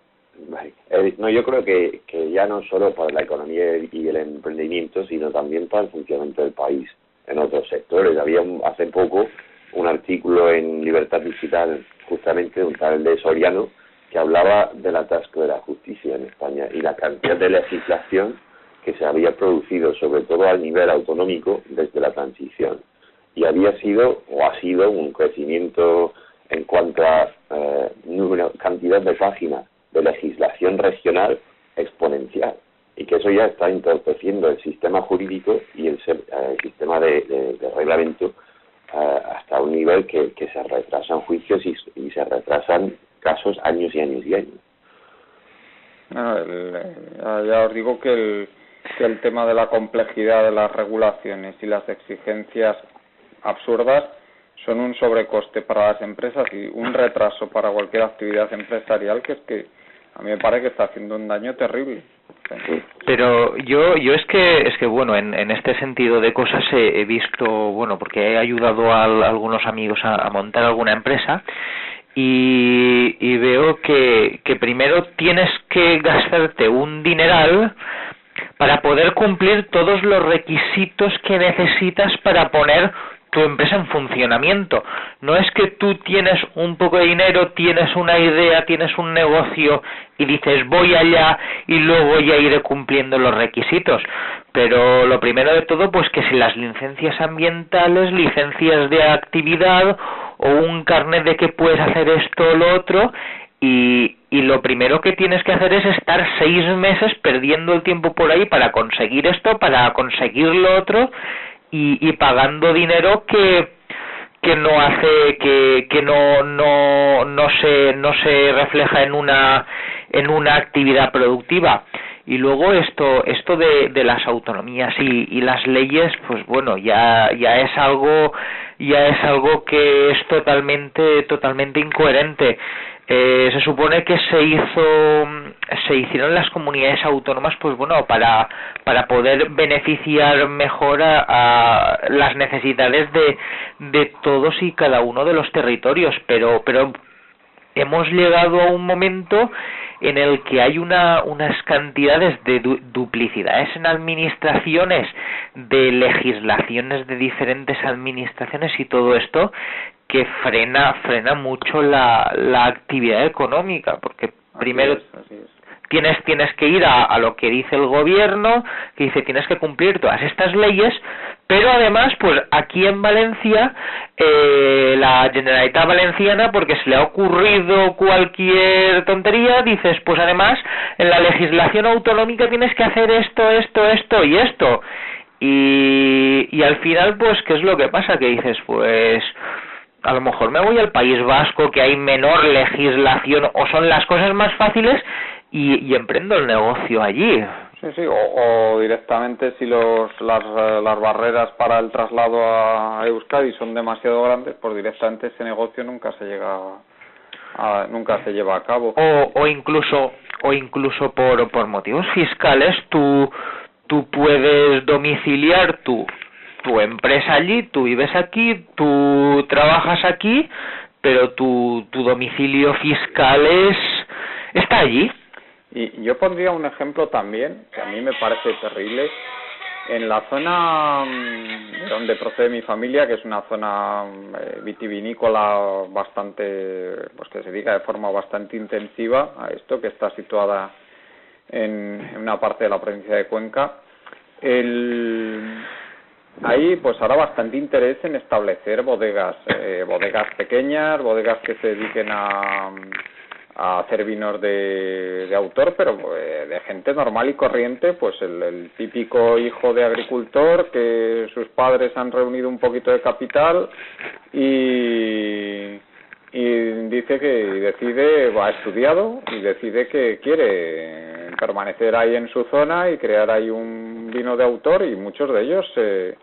Vale. No, yo creo que ya no solo para la economía y el emprendimiento, sino también para el funcionamiento del país en otros sectores. Había hace poco un artículo en Libertad Digital, justamente de un tal de Soriano, que hablaba del atasco de la justicia en España y la cantidad de legislación que se había producido, sobre todo a nivel autonómico, desde la transición. Y ha sido un crecimiento en cuanto a cantidad de páginas de legislación regional exponencial, y que eso ya está entorpeciendo el sistema jurídico y el sistema de reglamento hasta un nivel que se retrasan juicios y se retrasan casos años y años y años. Ya os digo que el tema de la complejidad de las regulaciones y las exigencias absurdas son un sobrecoste para las empresas y un retraso para cualquier actividad empresarial, que es que a mí me parece que está haciendo un daño terrible. Pero yo es que bueno, en este sentido de cosas he visto, bueno, porque he ayudado a algunos amigos a montar alguna empresa y veo que primero tienes que gastarte un dineral para poder cumplir todos los requisitos que necesitas para poner tu empresa en funcionamiento. No es que tú tienes un poco de dinero, tienes una idea, tienes un negocio y dices voy allá y luego ya iré cumpliendo los requisitos. Pero lo primero de todo, pues que si las licencias ambientales, licencias de actividad o un carnet de que puedes hacer esto o lo otro, y lo primero que tienes que hacer es estar 6 meses perdiendo el tiempo por ahí para conseguir esto, para conseguir lo otro, y pagando dinero que no hace que no se refleja en una actividad productiva. Y luego esto de las autonomías y las leyes, pues bueno, ya es algo que es totalmente incoherente. Se supone que se hicieron las comunidades autónomas, pues bueno, para poder beneficiar mejor a las necesidades de todos y cada uno de los territorios, pero hemos llegado a un momento en el que hay unas cantidades de duplicidades en administraciones, de legislaciones de diferentes administraciones y todo esto, que frena mucho la actividad económica, porque primero tienes que ir a lo que dice el gobierno, que dice tienes que cumplir todas estas leyes, pero además pues aquí en Valencia la Generalitat Valenciana, porque se le ha ocurrido cualquier tontería, dices pues además en la legislación autonómica tienes que hacer esto y esto, y al final pues ¿qué es lo que pasa? Que dices pues a lo mejor me voy al País Vasco, que hay menor legislación o son las cosas más fáciles, y emprendo el negocio allí. Sí, o directamente si las barreras para el traslado a Euskadi son demasiado grandes, pues directamente ese negocio nunca se lleva a cabo. O incluso por motivos fiscales tú puedes domiciliar tu empresa allí, tú vives aquí, tú trabajas aquí, pero tu domicilio fiscal está allí. Y yo pondría un ejemplo también, que a mí me parece terrible, en la zona donde procede mi familia, que es una zona vitivinícola bastante, pues que se dedica de forma bastante intensiva a esto, que está situada en una parte de la provincia de Cuenca. Ahí pues habrá bastante interés en establecer bodegas pequeñas, bodegas que se dediquen a hacer vinos de autor, pero de gente normal y corriente, pues el típico hijo de agricultor que sus padres han reunido un poquito de capital y dice ha estudiado y decide que quiere permanecer ahí en su zona y crear ahí un vino de autor, y muchos de ellos se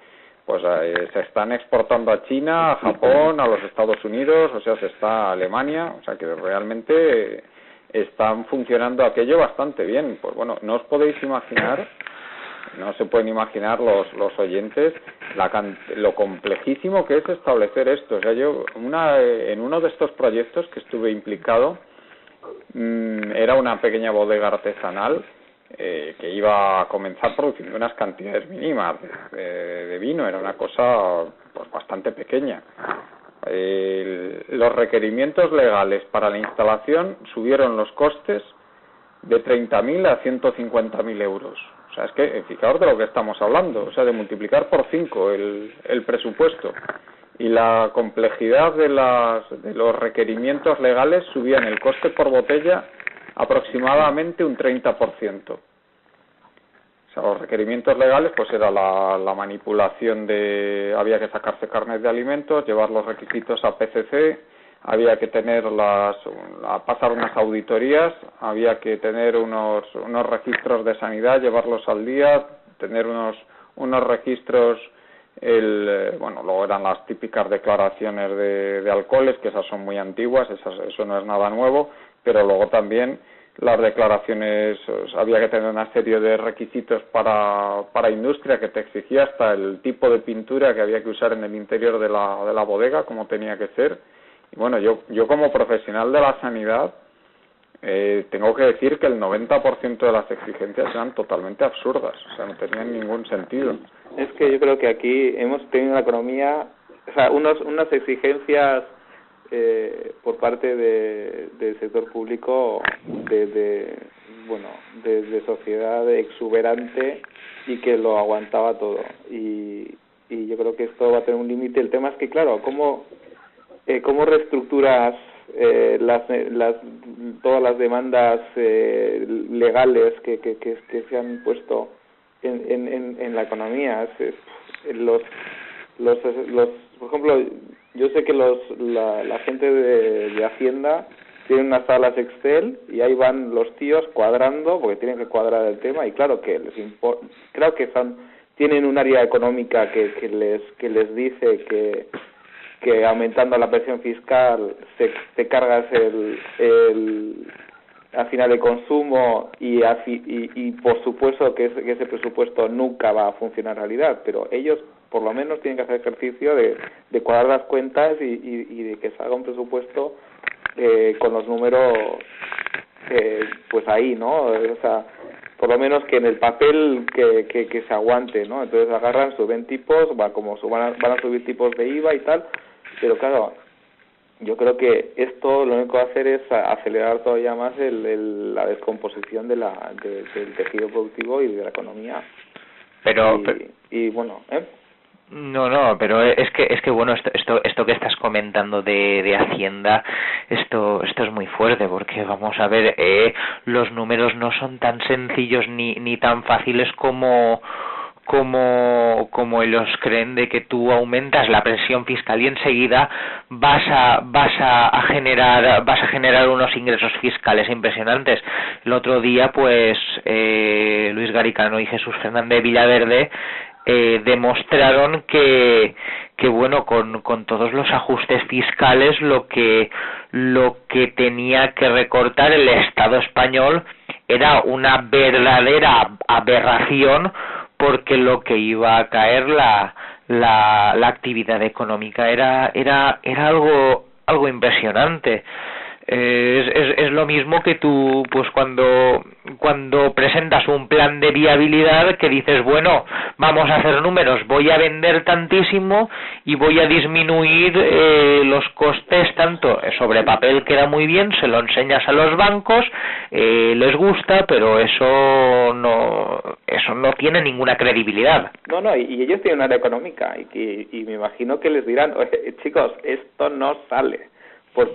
están exportando a China, a Japón, a los Estados Unidos, o sea, se está a Alemania, o sea que realmente están funcionando aquello bastante bien. Pues bueno, no os podéis imaginar, no se pueden imaginar los oyentes lo complejísimo que es establecer esto. O sea, yo en uno de estos proyectos que estuve implicado, era una pequeña bodega artesanal que iba a comenzar produciendo unas cantidades mínimas de vino, era una cosa pues bastante pequeña. Los requerimientos legales para la instalación subieron los costes de 30.000 a 150.000 euros. O sea, es que fijaos de lo que estamos hablando, o sea, de multiplicar por 5 el presupuesto, y la complejidad de los requerimientos legales subían el coste por botella aproximadamente un 30%. O sea, los requerimientos legales pues era la manipulación había que sacarse carnet de alimentos, llevar los requisitos a PCC, había que pasar unas auditorías, había que tener unos registros de sanidad, llevarlos al día, tener unos registros, luego eran las típicas declaraciones de alcoholes, que esas son muy antiguas, eso no es nada nuevo, pero luego también las declaraciones, había que tener una serie de requisitos para industria que te exigía hasta el tipo de pintura que había que usar en el interior de la bodega, como tenía que ser. Y bueno, yo como profesional de la sanidad, tengo que decir que el 90% de las exigencias eran totalmente absurdas, o sea, no tenían ningún sentido. Es que yo creo que aquí hemos tenido una economía, o sea, unas exigencias por parte del sector público de sociedad exuberante y que lo aguantaba todo, y yo creo que esto va a tener un límite. El tema es que, claro, ¿cómo reestructuras todas las demandas legales que se han puesto en la economía? Por ejemplo, yo sé que la gente de Hacienda tiene unas tablas Excel y ahí van los tíos cuadrando, porque tienen que cuadrar el tema, y claro que creo que tienen un área económica que les dice que aumentando la presión fiscal te cargas al final el consumo y por supuesto que ese presupuesto nunca va a funcionar en realidad, pero ellos por lo menos tienen que hacer ejercicio de cuadrar las cuentas y de que salga un presupuesto con los números pues ahí, ¿no? O sea, por lo menos que en el papel que se aguante, ¿no? Entonces agarran, suben tipos, van a subir tipos de IVA y tal, pero claro, yo creo que esto lo único que va a hacer es acelerar todavía más la descomposición del tejido productivo y de la economía. Pero bueno, No, pero es que bueno, esto que estás comentando de Hacienda, esto es muy fuerte, porque vamos a ver, los números no son tan sencillos ni tan fáciles como ellos creen, de que tú aumentas la presión fiscal y enseguida vas a generar unos ingresos fiscales impresionantes. El otro día pues Luis Garicano y Jesús Fernández Villaverde demostraron que bueno, con todos los ajustes fiscales lo que tenía que recortar el Estado español era una verdadera aberración, porque lo que iba a caer la actividad económica era algo impresionante. Es lo mismo que tú, pues cuando presentas un plan de viabilidad, que dices, bueno, vamos a hacer números, voy a vender tantísimo y voy a disminuir los costes tanto. Sobre papel queda muy bien, se lo enseñas a los bancos, les gusta, pero eso no tiene ninguna credibilidad. No, y ellos tienen una área económica y me imagino que les dirán, chicos, esto no sale, por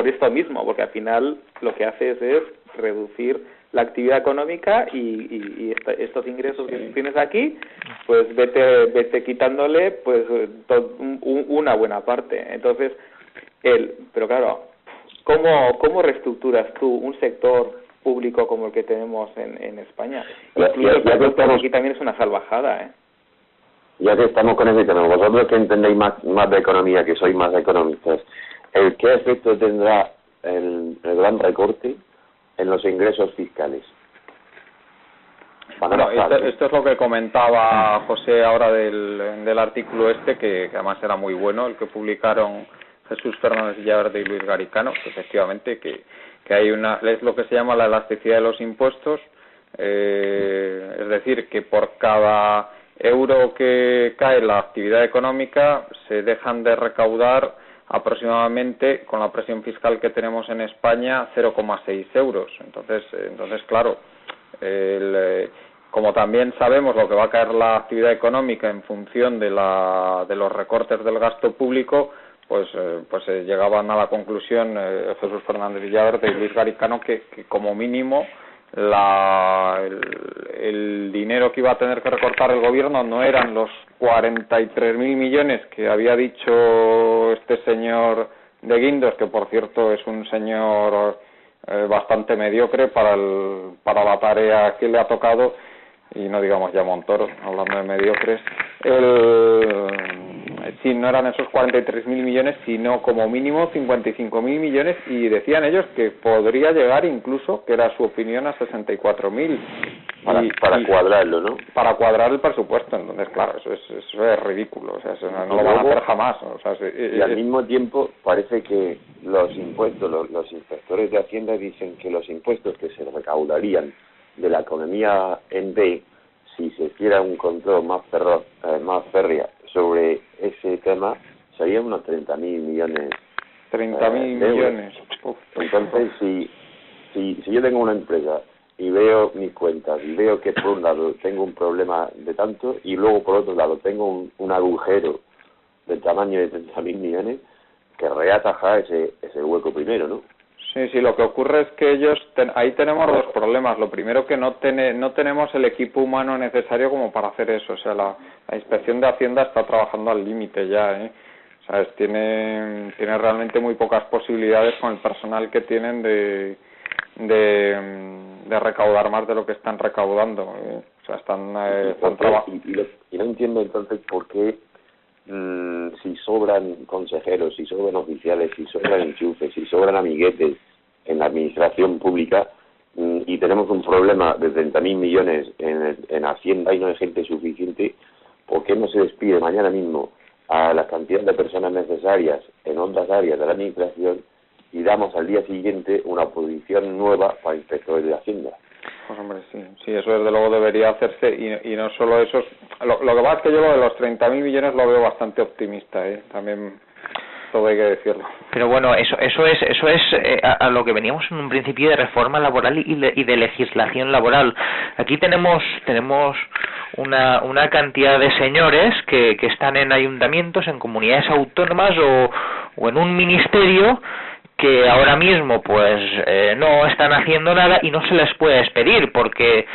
esto mismo, porque al final lo que haces es reducir la actividad económica y estos ingresos que tienes aquí, pues vete quitándole pues una buena parte. Entonces, pero claro, ¿cómo reestructuras tú un sector público como el que tenemos en España? Incluso el sector aquí también es una salvajada, ¿eh? Ya que estamos con ese tema, vosotros que entendéis más de economía, que sois más economistas, ¿qué efecto tendrá el gran recorte en los ingresos fiscales? Bueno, esto es lo que comentaba José ahora del artículo que además era muy bueno, el que publicaron Jesús Fernández Villaverde y Luis Garicano, que efectivamente que hay es lo que se llama la elasticidad de los impuestos, es decir, que por cada euro que cae la actividad económica se dejan de recaudar aproximadamente, con la presión fiscal que tenemos en España, 0,6 euros. Entonces claro, como también sabemos lo que va a caer la actividad económica en función de los recortes del gasto público, pues llegaban a la conclusión Jesús Fernández Villaverde y Luis Garicano que como mínimo el dinero que iba a tener que recortar el gobierno no eran los 43.000 millones que había dicho este señor de Guindos, que por cierto es un señor bastante mediocre para la tarea que le ha tocado, y no digamos ya Montoro, hablando de mediocres. sí, no eran esos 43.000 millones, sino como mínimo 55.000 millones, y decían ellos que podría llegar incluso, que era su opinión, a 64.000. Para cuadrarlo, ¿no? Para cuadrar el presupuesto. Entonces, claro, eso es ridículo, o sea, eso no lo van a hacer jamás. O sea, y al mismo tiempo parece que los impuestos, los inspectores de Hacienda dicen que los impuestos que se recaudarían de la economía en B, si se hiciera un control más férrea sobre ese tema, serían unos 30.000 millones. 30.000 millones. Uf. Entonces, si yo tengo una empresa y veo mis cuentas y veo que por un lado tengo un problema de tanto y luego por otro lado tengo un agujero del tamaño de 30.000 millones, querré atajar ese hueco primero, ¿no? Sí, lo que ocurre es que ellos, ahí tenemos dos problemas. Lo primero, que no tenemos el equipo humano necesario como para hacer eso. O sea, la Inspección de Hacienda está trabajando al límite ya, ¿sabes? Tiene realmente muy pocas posibilidades con el personal que tienen de recaudar más de lo que están recaudando. O sea, están trabajando. Y no entiendo entonces por qué, si sobran consejeros, si sobran oficiales, si sobran enchufes, si sobran amiguetes en la administración pública, y tenemos un problema de 30.000 millones en Hacienda y no hay gente suficiente, ¿por qué no se despide mañana mismo a la cantidad de personas necesarias en otras áreas de la administración y damos al día siguiente una posición nueva para inspectores de Hacienda? Pues hombre, sí, eso desde luego debería hacerse, y no solo eso. Lo que pasa es que yo lo de los 30.000 millones lo veo bastante optimista, también todo hay que decirlo. Pero bueno, eso es a lo que veníamos en un principio de reforma laboral y de legislación laboral. Aquí tenemos una cantidad de señores que están en ayuntamientos, en comunidades autónomas o en un ministerio, que ahora mismo pues no están haciendo nada y no se les puede despedir porque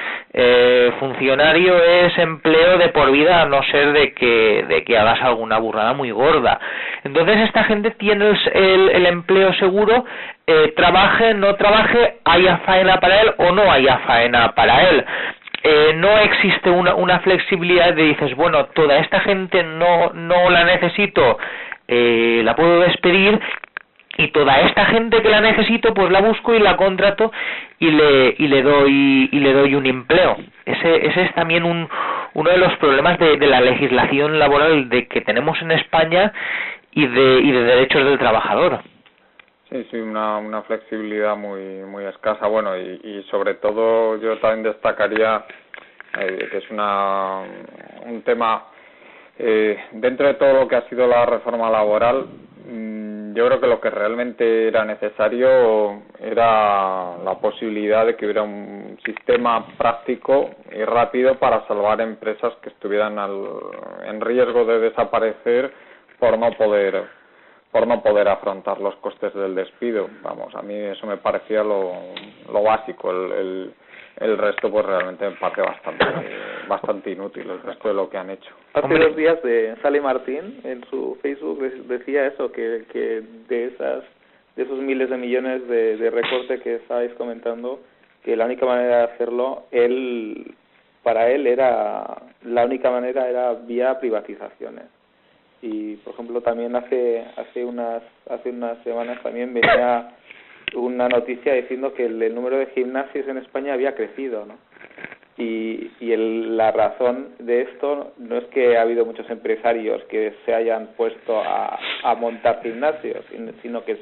funcionario es empleo de por vida, a no ser de que hagas alguna burrada muy gorda. Entonces esta gente tiene el empleo seguro, trabaje, no trabaje, haya faena para él o no haya faena para él. No existe una flexibilidad de dices, bueno, toda esta gente no la necesito, la puedo despedir, y toda esta gente que la necesito pues la busco y la contrato y le doy un empleo. Ese es también uno de los problemas de la legislación laboral que tenemos en España y de derechos del trabajador. Sí, una flexibilidad muy escasa. Bueno, y sobre todo yo también destacaría que es un tema dentro de todo lo que ha sido la reforma laboral. Yo creo que lo que realmente era necesario era la posibilidad de que hubiera un sistema práctico y rápido para salvar empresas que estuvieran en riesgo de desaparecer por no poder afrontar los costes del despido. Vamos, a mí eso me parecía lo básico. El resto pues realmente me parece bastante inútil, el resto de lo que han hecho. Hace 2 días Sale Martín en su Facebook decía eso, que de esos miles de millones de recorte que estabais comentando, que la única manera de hacerlo, para él la única manera era vía privatizaciones. Y por ejemplo también hace unas semanas también venía una noticia diciendo que el número de gimnasios en España había crecido, ¿no? Y la razón de esto no es que ha habido muchos empresarios que se hayan puesto a montar gimnasios, sino que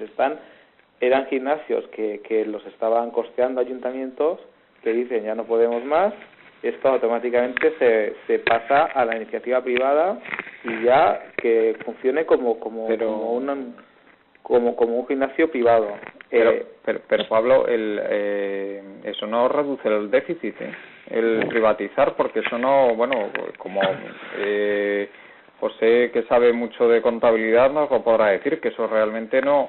eran gimnasios que los estaban costeando ayuntamientos, que dicen ya no podemos más. Esto automáticamente se pasa a la iniciativa privada y ya que funcione como un gimnasio privado. Pero Pablo, eso no reduce el déficit, el privatizar, porque eso no, bueno, como José, que sabe mucho de contabilidad, nos lo podrá decir, que eso realmente no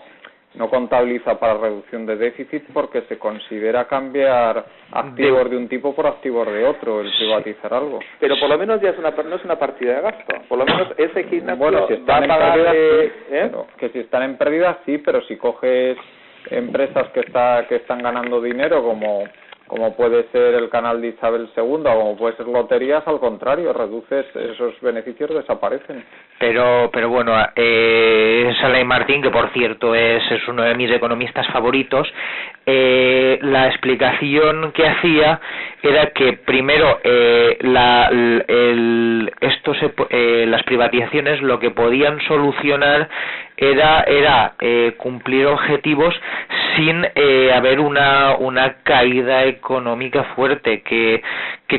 contabiliza para reducción de déficit, porque se considera cambiar activos de un tipo por activos de otro, el privatizar algo. Pero por lo menos ya no es una partida de gasto. Por lo menos ese gimnasio, bueno, si están va a pagar que si están en pérdidas sí, pero si coges empresas que están ganando dinero, como como puede ser el canal de Isabel II o como puede ser loterías, al contrario, reduces esos beneficios, desaparecen. Pero bueno, Salai Martín, que por cierto es uno de mis economistas favoritos, la explicación que hacía era que primero las privatizaciones lo que podían solucionar era cumplir objetivos sin haber una caída económica fuerte, que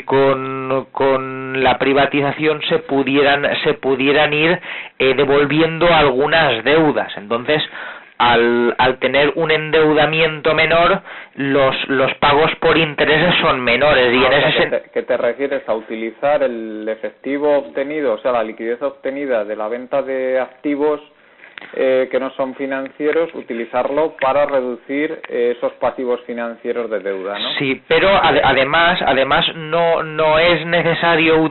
con la privatización se pudieran ir devolviendo algunas deudas. Entonces, al tener un endeudamiento menor, los pagos por intereses son menores. Y en ese ¿Qué te refieres? A utilizar el efectivo obtenido, o sea, la liquidez obtenida de la venta de activos que no son financieros, utilizarlo para reducir esos pasivos financieros de deuda, ¿no? Sí, pero además no es necesario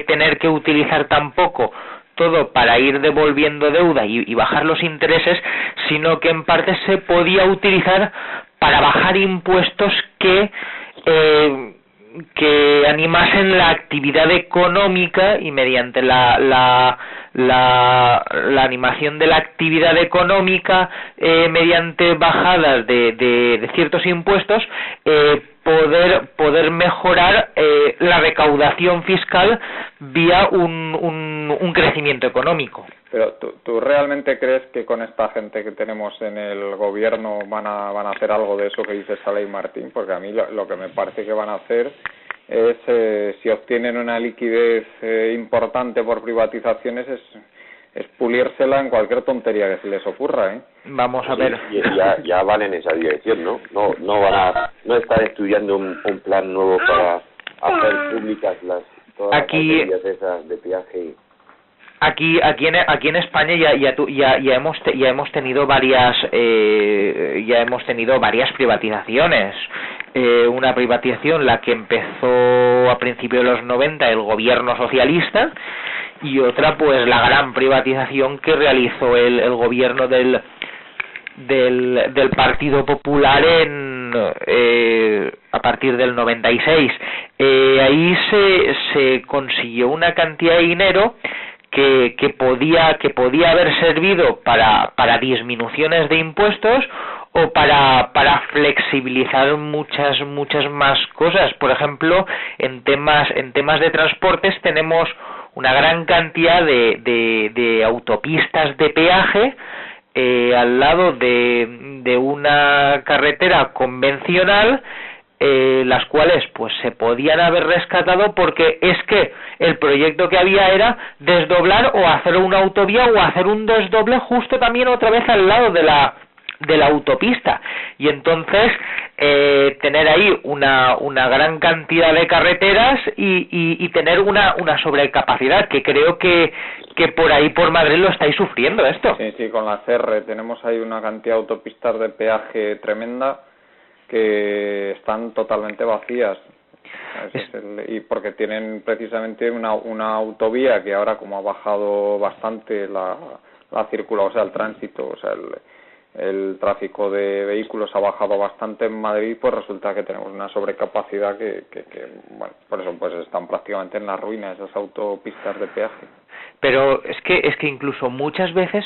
tener que utilizar tampoco todo para ir devolviendo deuda y bajar los intereses, sino que en parte se podía utilizar para bajar impuestos que animasen la actividad económica, y mediante la animación de la actividad económica mediante bajadas de ciertos impuestos, poder mejorar la recaudación fiscal vía un crecimiento económico. Pero ¿tú realmente crees que con esta gente que tenemos en el gobierno van a hacer algo de eso que dice Salai Martín? Porque a mí lo que me parece que van a hacer es, si obtienen una liquidez importante por privatizaciones, es pulírsela en cualquier tontería que se les ocurra, ¿eh? Vamos a ver. Ya van en esa dirección, ¿no? No están estudiando un plan nuevo para hacer públicas todas las autovías esas de peaje. Aquí en España ya hemos tenido varias privatizaciones. Una privatización, la que empezó a principios de los 90 el gobierno socialista, y otra pues la gran privatización que realizó el gobierno del Partido Popular a partir del 96. Ahí se consiguió una cantidad de dinero que podía haber servido para disminuciones de impuestos o para flexibilizar muchas más cosas. Por ejemplo, en temas de transportes tenemos una gran cantidad de autopistas de peaje al lado de una carretera convencional, las cuales pues se podían haber rescatado, porque es que el proyecto que había era desdoblar o hacer una autovía o hacer un desdoble justo también otra vez al lado de la autopista, y entonces tener ahí una gran cantidad de carreteras y tener una sobrecapacidad, que creo que por ahí por Madrid lo estáis sufriendo esto. Sí, con la CR tenemos ahí una cantidad de autopistas de peaje tremenda que están totalmente vacías. Y porque tienen precisamente una autovía que ahora, como ha bajado bastante la circulación, o sea, el tránsito, o sea, el tráfico de vehículos ha bajado bastante en Madrid, pues resulta que tenemos una sobrecapacidad que bueno, por eso pues están prácticamente en la ruina esas autopistas de peaje. Pero es que incluso muchas veces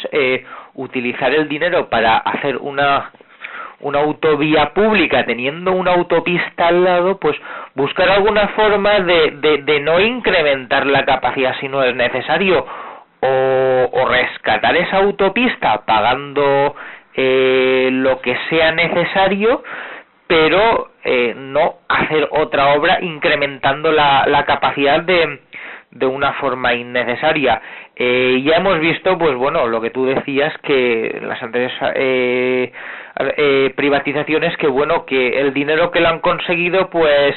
utilizar el dinero para hacer una autovía pública teniendo una autopista al lado, pues buscar alguna forma de no incrementar la capacidad si no es necesario, o rescatar esa autopista pagando lo que sea necesario, pero no hacer otra obra incrementando la capacidad de una forma innecesaria. Ya hemos visto, pues bueno, lo que tú decías, que las anteriores privatizaciones, que bueno, que el dinero que lo han conseguido pues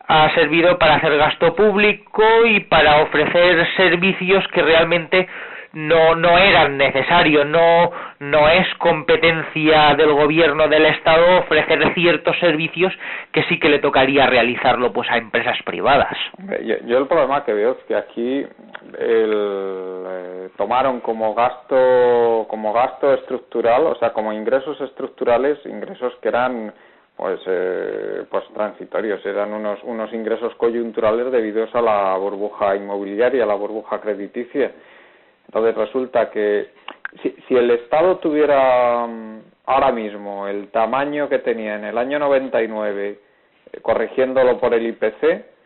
ha servido para hacer gasto público y para ofrecer servicios que realmente no eran necesarios. No es competencia del gobierno del Estado ofrecer ciertos servicios que sí que le tocaría realizarlo pues a empresas privadas. Yo el problema que veo es que aquí tomaron como gasto estructural, o sea, como ingresos estructurales, ingresos que eran pues transitorios, eran unos ingresos coyunturales debidos a la burbuja inmobiliaria, a la burbuja crediticia. Entonces resulta que si el Estado tuviera ahora mismo el tamaño que tenía en el año 99, corrigiéndolo por el IPC,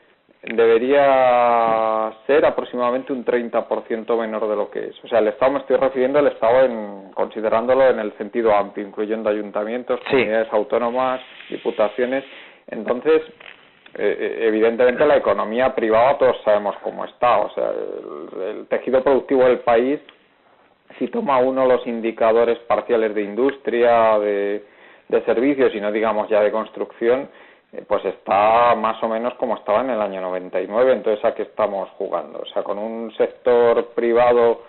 debería ser aproximadamente un 30% menor de lo que es. O sea, el Estado, me estoy refiriendo al Estado considerándolo en el sentido amplio, incluyendo ayuntamientos, comunidades autónomas, diputaciones. Entonces, evidentemente la economía privada todos sabemos cómo está. O sea, el tejido productivo del país, si toma uno los indicadores parciales de industria, de servicios y no digamos ya de construcción, pues está más o menos como estaba en el año 99. Entonces, ¿a qué estamos jugando? O sea, con un sector privado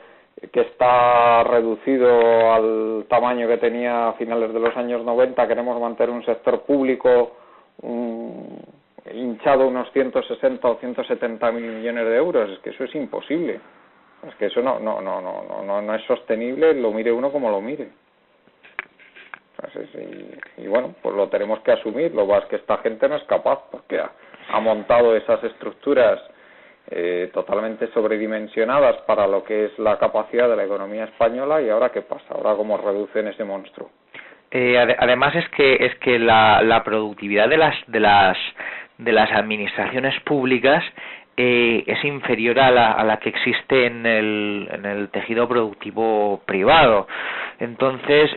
que está reducido al tamaño que tenía a finales de los años 90, queremos mantener un sector público hinchado unos 160 o 170 mil millones de euros. Es que eso es imposible. Es que eso no es sostenible, lo mire uno como lo mire. Y bueno, pues lo tenemos que asumir. Lo más que esta gente no es capaz, porque ha montado esas estructuras totalmente sobredimensionadas para lo que es la capacidad de la economía española. Y ahora ¿qué pasa? Ahora ¿cómo reducen ese monstruo? Además es que la productividad de las administraciones públicas es inferior a la que existe en el tejido productivo privado. Entonces,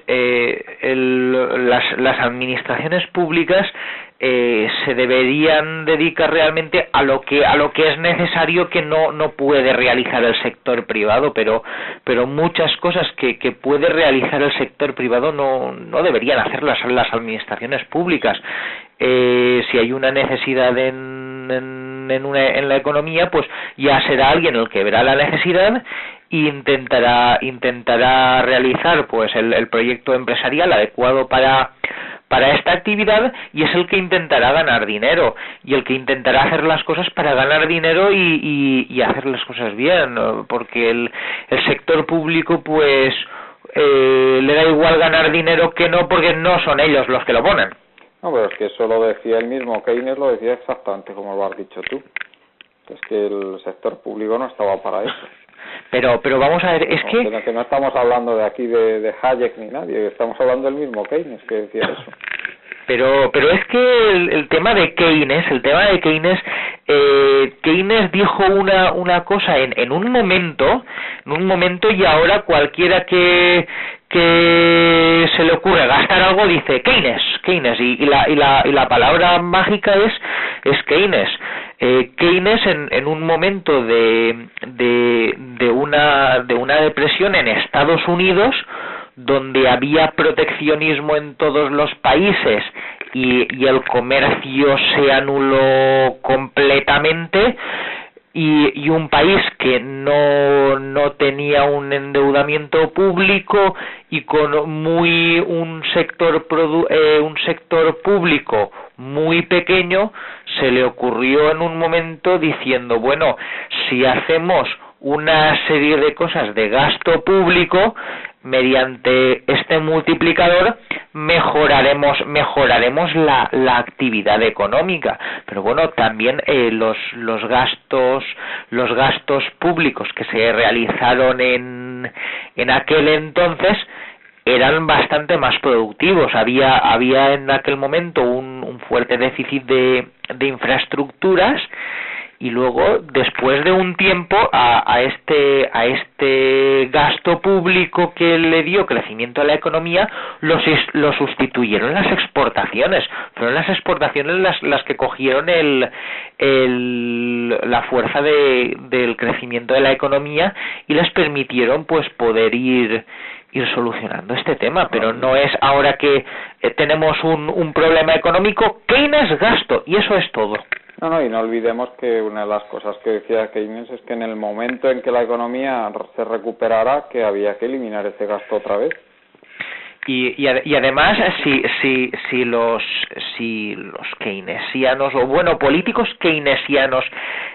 las administraciones públicas se deberían dedicar realmente a lo que es necesario, que no puede realizar el sector privado, pero muchas cosas que puede realizar el sector privado no deberían hacerlas las administraciones públicas. Si hay una necesidad en la economía, pues ya será alguien el que verá la necesidad e intentará realizar pues el proyecto empresarial adecuado para esta actividad, y es el que intentará ganar dinero, y el que intentará hacer las cosas para ganar dinero y hacer las cosas bien, ¿no? Porque el sector público pues le da igual ganar dinero que no, porque no son ellos los que lo ponen. No, pero es que eso lo decía el mismo Keynes, lo decía exactamente como lo has dicho tú. Es que el sector público no estaba para eso. Pero vamos a ver, es que no estamos hablando de aquí de Hayek ni nadie, estamos hablando del mismo Keynes que decía eso. Pero es que el tema de Keynes, Keynes dijo una cosa en un momento, y ahora cualquiera que se le ocurre gastar algo dice Keynes, y la palabra mágica es Keynes. Keynes en un momento de una depresión en Estados Unidos, donde había proteccionismo en todos los países y el comercio se anuló completamente, y un país que no tenía un endeudamiento público y con un sector público muy pequeño, se le ocurrió en un momento diciendo, bueno, si hacemos una serie de cosas de gasto público, mediante este multiplicador mejoraremos la actividad económica. Pero bueno, también los gastos públicos que se realizaron en aquel entonces eran bastante más productivos. Había en aquel momento un fuerte déficit de infraestructuras, y luego, después de un tiempo, a este gasto público que le dio crecimiento a la economía, lo sustituyeron las exportaciones. Fueron las exportaciones las que cogieron la fuerza del crecimiento de la economía y les permitieron pues poder ir solucionando este tema. Pero no es ahora que tenemos un problema económico, Keynes gasto, y eso es todo. No, y no olvidemos que una de las cosas que decía Keynes es que en el momento en que la economía se recuperara, que había que eliminar ese gasto otra vez. Y además, si los keynesianos, o bueno, políticos keynesianos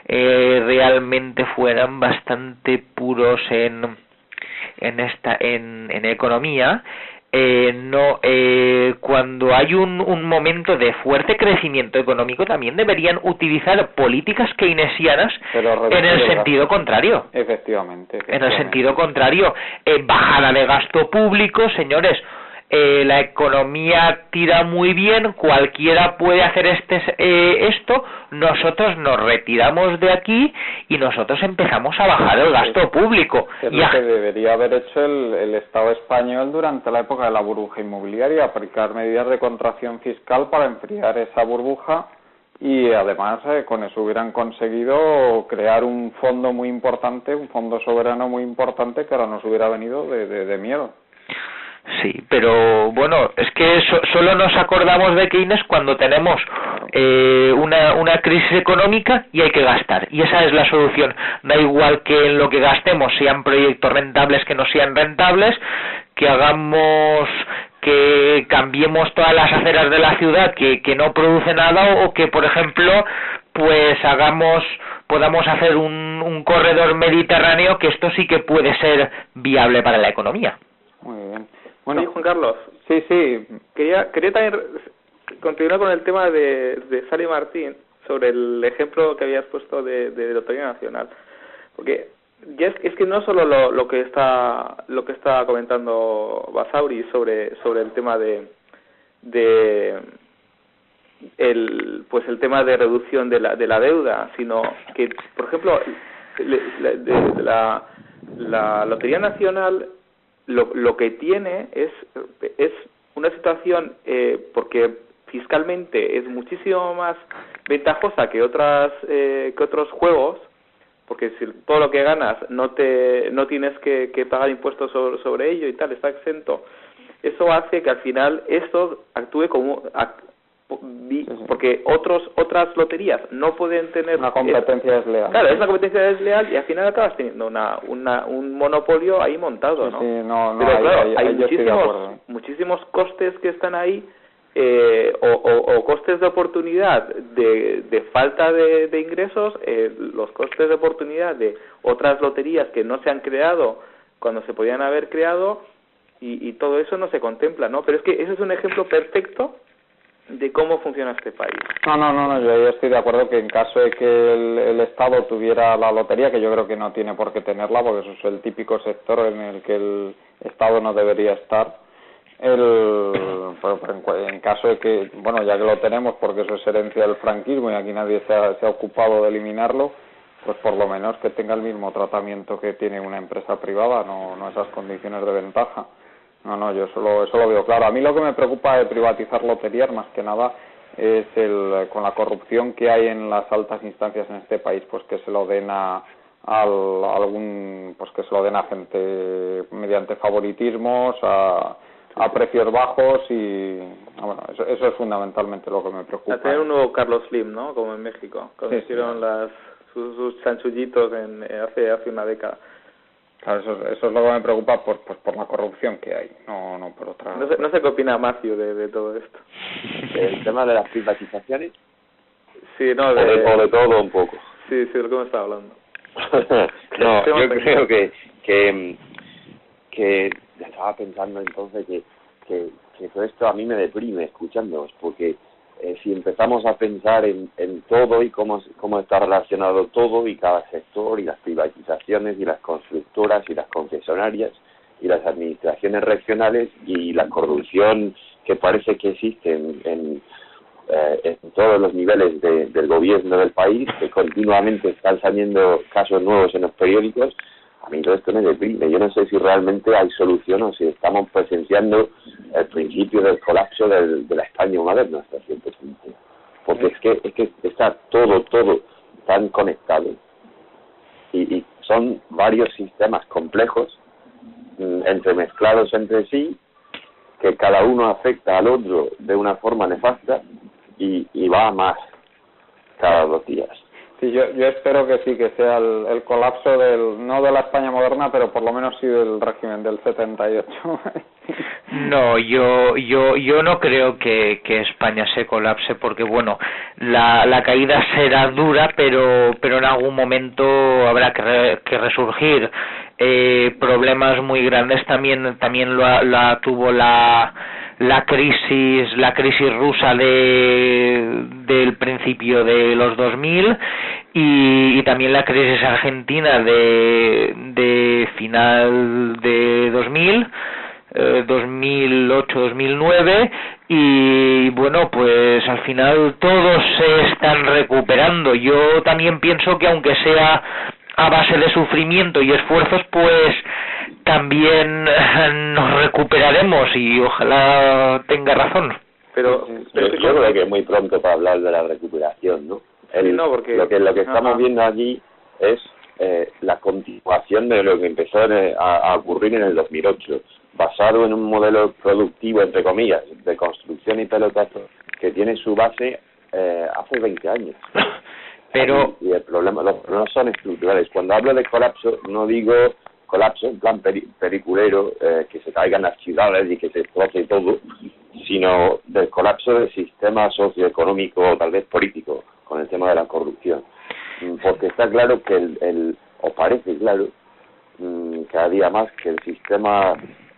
realmente fueran bastante puros en economía, cuando hay un momento de fuerte crecimiento económico, también deberían utilizar políticas keynesianas en el sentido contrario. Efectivamente. En el sentido contrario, bajada de gasto público, señores. La economía tira muy bien, cualquiera puede hacer esto, nosotros nos retiramos de aquí y nosotros empezamos a bajar el gasto público. Es lo que debería haber hecho el Estado español durante la época de la burbuja inmobiliaria, aplicar medidas de contracción fiscal para enfriar esa burbuja, y además con eso hubieran conseguido crear un fondo muy importante, un fondo soberano muy importante que ahora nos hubiera venido de miedo. Sí, pero bueno, es que solo nos acordamos de Keynes cuando tenemos una crisis económica y hay que gastar, y esa es la solución. Da igual que en lo que gastemos sean proyectos rentables, que no sean rentables, que cambiemos todas las aceras de la ciudad que no produce nada, o que, por ejemplo, pues podamos hacer un corredor mediterráneo, que esto sí que puede ser viable para la economía. Muy bien. Bueno, sí, Juan Carlos. Sí. Quería también continuar con el tema de Sally Martín, sobre el ejemplo que habías puesto de Lotería Nacional, porque ya es que no solo lo que está comentando Basauri sobre el tema el tema de reducción de la deuda, sino que, por ejemplo, la Lotería Nacional lo que tiene es una situación, porque fiscalmente es muchísimo más ventajosa que otros juegos, porque si todo lo que ganas no tienes que pagar impuestos sobre ello y tal, está exento. Eso hace que al final esto actúe como porque otras loterías no pueden tener una competencia desleal. Claro, es una competencia desleal, y al final acabas teniendo un monopolio ahí montado, ¿no? Sí, pero claro, hay muchísimos costes que están ahí, o costes de oportunidad de falta de ingresos, los costes de oportunidad de otras loterías que no se han creado cuando se podían haber creado, y todo eso no se contempla, ¿no? Pero es que ese es un ejemplo perfecto de cómo funciona este país. No, yo estoy de acuerdo que en caso de que el Estado tuviera la lotería, que yo creo que no tiene por qué tenerla, porque eso es el típico sector en el que el Estado no debería estar, en caso de que, bueno, ya que lo tenemos, porque eso es herencia del franquismo y aquí nadie se ha ocupado de eliminarlo, pues por lo menos que tenga el mismo tratamiento que tiene una empresa privada, no esas condiciones de ventaja. No, yo eso lo veo claro. A mí lo que me preocupa de privatizar loterías, más que nada, es con la corrupción que hay en las altas instancias en este país, pues que se lo den a gente mediante favoritismos, a precios bajos, y bueno, eso es fundamentalmente lo que me preocupa. A tener un nuevo Carlos Slim, ¿no? Como en México, cuando hicieron sus chanchullitos hace una década. Claro, eso es lo que me preocupa por la corrupción que hay, no por otra. No sé qué opina Macio de todo esto. El tema de las privatizaciones. Sí, no, o de todo un poco. Sí, de lo que me está hablando. No, yo creo que estaba pensando entonces que todo esto a mí me deprime escuchándoos, porque si empezamos a pensar en todo y cómo está relacionado todo y cada sector, y las privatizaciones y las constructoras y las concesionarias y las administraciones regionales, y la corrupción que parece que existe en todos los niveles del gobierno del país, que continuamente están saliendo casos nuevos en los periódicos, a mí todo esto me deprime. Yo no sé si realmente hay solución o si estamos presenciando el principio del colapso de la España moderna hasta cierto punto. Porque es que está todo tan conectado. Y son varios sistemas complejos, entremezclados entre sí, que cada uno afecta al otro de una forma nefasta, y va a más cada 2 días. Sí, yo espero que sí, que sea el colapso no de la España moderna, pero por lo menos sí del régimen del 78. No, yo no creo que España se colapse, porque bueno, la caída será dura, pero en algún momento habrá que resurgir. Problemas muy grandes también la tuvo la crisis rusa del principio de los 2000 y también la crisis argentina de final de 2008-2009 y bueno, pues al final todos se están recuperando. Yo también pienso que aunque sea a base de sufrimiento y esfuerzos, pues también nos recuperaremos y ojalá tenga razón. Pero yo creo que es muy pronto para hablar de la recuperación, ¿no? Porque lo que estamos viendo allí es la continuación de lo que empezó a ocurrir en el 2008, basado en un modelo productivo, entre comillas, de construcción y pelotazo, que tiene su base hace 20 años. Pero y los problemas son estructurales. Cuando hablo de colapso, no digo colapso en plan periculero, que se caigan las ciudades y que se destroce todo, sino del colapso del sistema socioeconómico o tal vez político, con el tema de la corrupción. Porque está claro que o parece claro, cada día más, que el sistema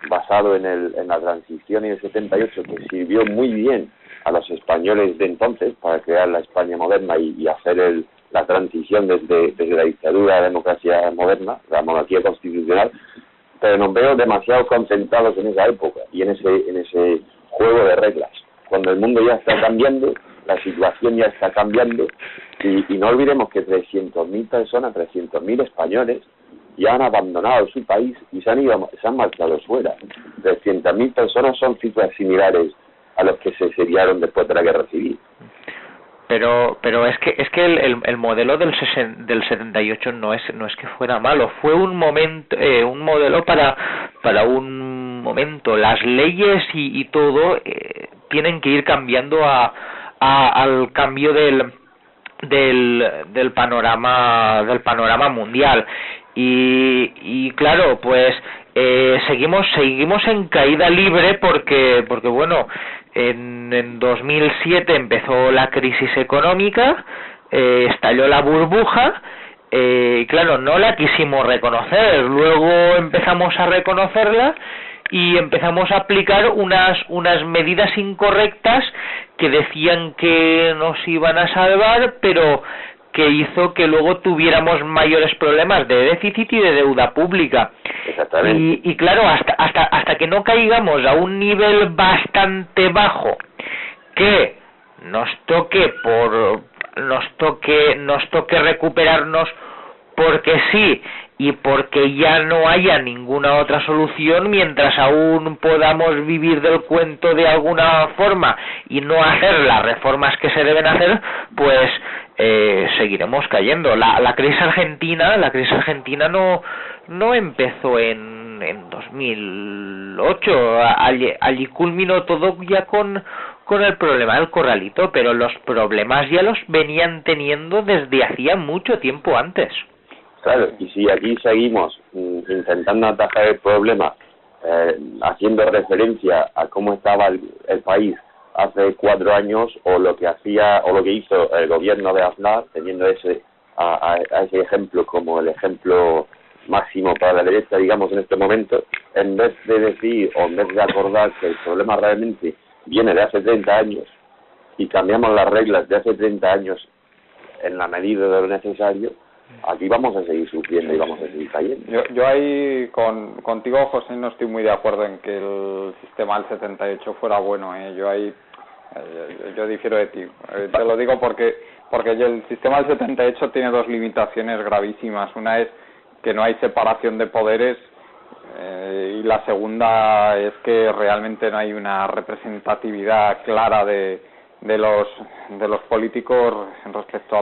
basado en la transición y el 78, que sirvió muy bien a los españoles de entonces para crear la España moderna y hacer la transición desde la dictadura a la democracia moderna, la monarquía constitucional, pero nos veo demasiado concentrados en esa época y en ese juego de reglas, cuando el mundo ya está cambiando, la situación ya está cambiando, y no olvidemos que 300.000 personas, 300.000 españoles ya han abandonado su país y se han marchado fuera. 300.000 personas son cifras similares a los que se exiliaron después de la guerra civil. Pero es que el modelo del 78 no es que fuera malo, fue un modelo para un momento. Las leyes y todo tienen que ir cambiando al cambio del panorama mundial. Y claro, pues seguimos en caída libre porque bueno, en 2007 empezó la crisis económica, estalló la burbuja, y claro, no la quisimos reconocer, luego empezamos a reconocerla y empezamos a aplicar unas medidas incorrectas que decían que nos iban a salvar, pero que hizo que luego tuviéramos mayores problemas de déficit y de deuda pública. Exactamente. Y claro, hasta que no caigamos a un nivel bastante bajo, que nos toque recuperarnos porque sí y porque ya no haya ninguna otra solución, mientras aún podamos vivir del cuento de alguna forma y no hacer las reformas que se deben hacer, pues seguiremos cayendo. La crisis argentina no empezó en 2008, allí culminó todo ya con el problema del corralito, pero los problemas ya los venían teniendo desde hacía mucho tiempo antes. Claro, y si aquí seguimos intentando atajar el problema, haciendo referencia a cómo estaba el país hace 4 años, o lo que hizo el gobierno de Aznar, teniendo ese ejemplo como el ejemplo máximo para la derecha, digamos, en este momento, en vez de decir o en vez de acordar que el problema realmente viene de hace 30 años y cambiamos las reglas de hace 30 años en la medida de lo necesario, aquí vamos a seguir sufriendo y vamos a seguir cayendo. Yo ahí contigo, José, no estoy muy de acuerdo en que el sistema del 78 fuera bueno. Yo difiero de ti. Te lo digo porque el sistema del 78 tiene 2 limitaciones gravísimas. Una es que no hay separación de poderes, y la segunda es que realmente no hay una representatividad clara de los políticos respecto a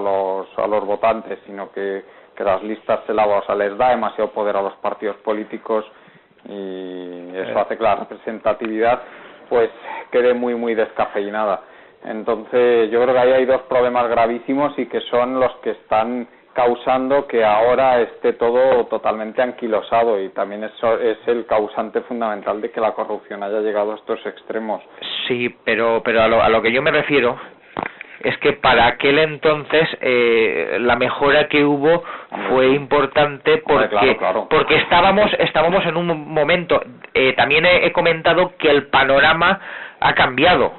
los votantes, sino que las listas les da demasiado poder a los partidos políticos, y eso hace que la representatividad pues quede muy muy descafeinada. Entonces yo creo que ahí hay dos problemas gravísimos y que son los que están causando que ahora esté todo totalmente anquilosado, y también eso es el causante fundamental de que la corrupción haya llegado a estos extremos. Sí, pero a lo que yo me refiero es que para aquel entonces la mejora que hubo fue importante porque porque estábamos en un momento, también he comentado que el panorama ha cambiado,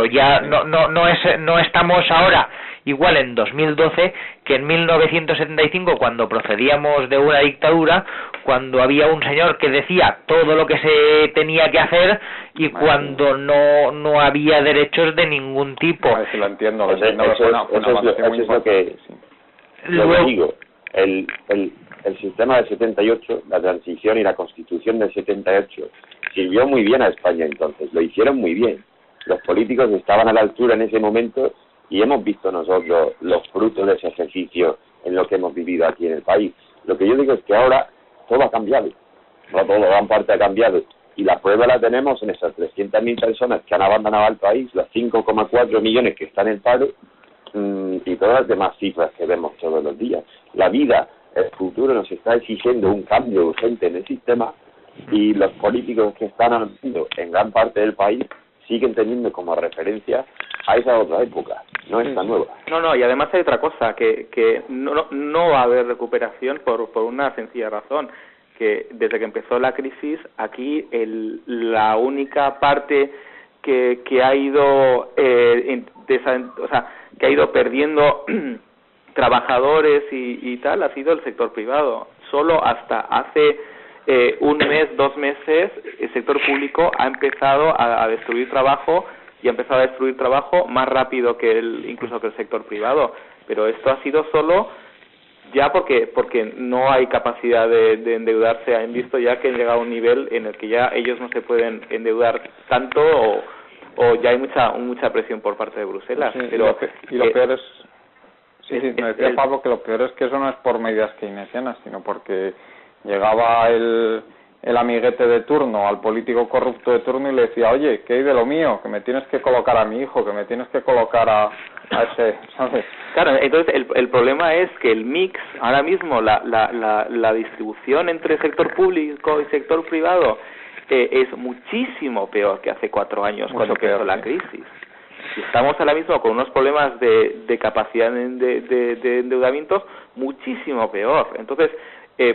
ya no estamos ahora igual en 2012 que en 1975, cuando procedíamos de una dictadura, cuando había un señor que decía todo lo que se tenía que hacer y cuando no había derechos de ningún tipo. A ver si lo entiendo, eso es lo que digo. El sistema del 78, la transición y la constitución del 78 sirvió muy bien a España entonces, lo hicieron muy bien. Los políticos estaban a la altura en ese momento y hemos visto nosotros los frutos de ese ejercicio en lo que hemos vivido aquí en el país. Lo que yo digo es que ahora todo ha cambiado, no todo, gran parte ha cambiado, y la prueba la tenemos en esas 300.000 personas que han abandonado el país, los 5,4 millones que están en paro, y todas las demás cifras que vemos todos los días. La vida, el futuro nos está exigiendo un cambio urgente en el sistema, y los políticos que están haciendo en gran parte del país siguen teniendo como referencia a esa otra época, no esta nueva. No, y además hay otra cosa, que no va a haber recuperación por una sencilla razón, que desde que empezó la crisis, aquí la única parte que ha ido que ha ido perdiendo trabajadores y tal ha sido el sector privado. Solo hasta hace un mes, 2 meses, el sector público ha empezado a destruir trabajo, y ha empezado a destruir trabajo más rápido incluso que el sector privado. Pero esto ha sido solo ya porque no hay capacidad de endeudarse. Han visto ya que han llegado a un nivel en el que ya ellos no se pueden endeudar tanto, o ya hay mucha presión por parte de Bruselas. Sí, pero y lo peor es... Sí, me decía Pablo que lo peor es que eso no es por medidas keynesianas, sino porque llegaba el amiguete de turno al político corrupto de turno y le decía: oye, ¿qué hay de lo mío? Que me tienes que colocar a mi hijo, que me tienes que colocar a ese, ¿sabes? Claro, entonces el problema es que el mix, ahora mismo la distribución entre sector público y sector privado es muchísimo peor que hace 4 años, cuando empezó la crisis. Y estamos ahora mismo con unos problemas de capacidad de endeudamientos muchísimo peor. Entonces,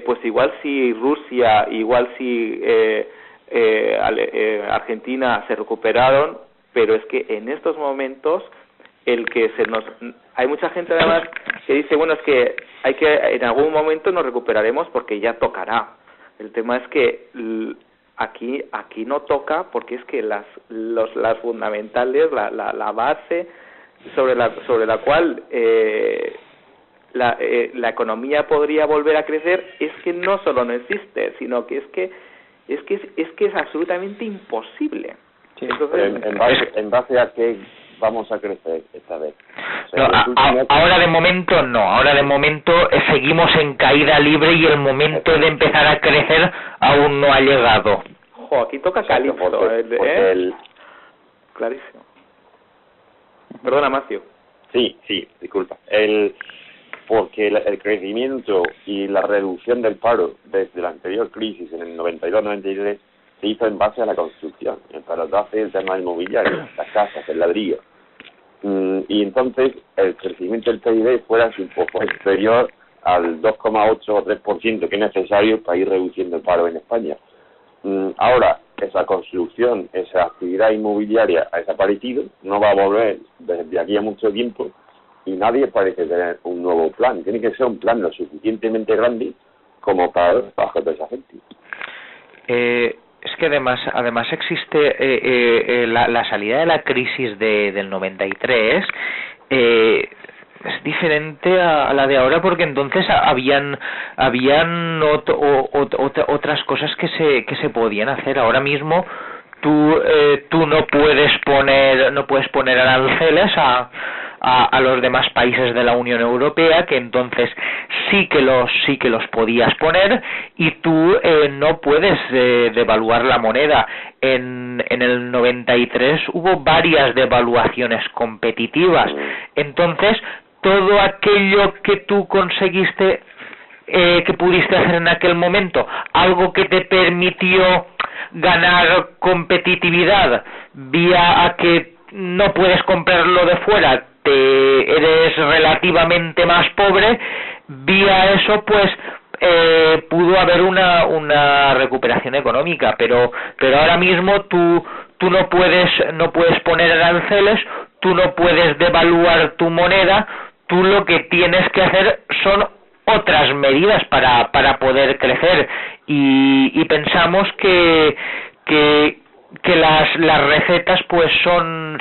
pues igual si Rusia, igual si Argentina se recuperaron, pero es que en estos momentos hay mucha gente además que dice, bueno, es que en algún momento nos recuperaremos porque ya tocará. El tema es que aquí no toca, porque es que las fundamentales, la base sobre la cual la economía podría volver a crecer, es que no solo no existe, sino que es absolutamente imposible. Sí. Entonces, ¿En base a qué vamos a crecer esta vez? O sea, ahora de momento no, ahora de momento seguimos en caída libre y el momento de empezar a crecer aún no ha llegado. Aquí toca Calipso, clarísimo. Perdona, Macio. Sí, disculpa. Porque el crecimiento y la reducción del paro desde la anterior crisis en el 92-93 se hizo en base a la construcción, para darse el tema inmobiliario, las casas, el ladrillo. Y entonces el crecimiento del PIB fuera un poco superior al 2,8 o 3% que es necesario para ir reduciendo el paro en España. Ahora, esa construcción, esa actividad inmobiliaria ha desaparecido, no va a volver desde aquí a mucho tiempo, y nadie parece tener un nuevo plan. Tiene que ser un plan lo suficientemente grande como para bajar toda esa gente. Es que además existe la salida de la crisis del 93 es diferente a la de ahora, porque entonces habían otras cosas que se podían hacer. Ahora mismo tú no puedes poner aranceles a a los demás países de la Unión Europea, que entonces sí que los podías poner, y tú no puedes devaluar la moneda. En el 93 hubo varias devaluaciones competitivas. Entonces, todo aquello que tú conseguiste, que pudiste hacer en aquel momento, algo que te permitió ganar competitividad vía a que no puedes comprarlo de fuera, eres relativamente más pobre, vía eso pues pudo haber una recuperación económica, pero ahora mismo tú no puedes poner aranceles, tú no puedes devaluar tu moneda, tú lo que tienes que hacer son otras medidas para poder crecer, y pensamos que las recetas pues son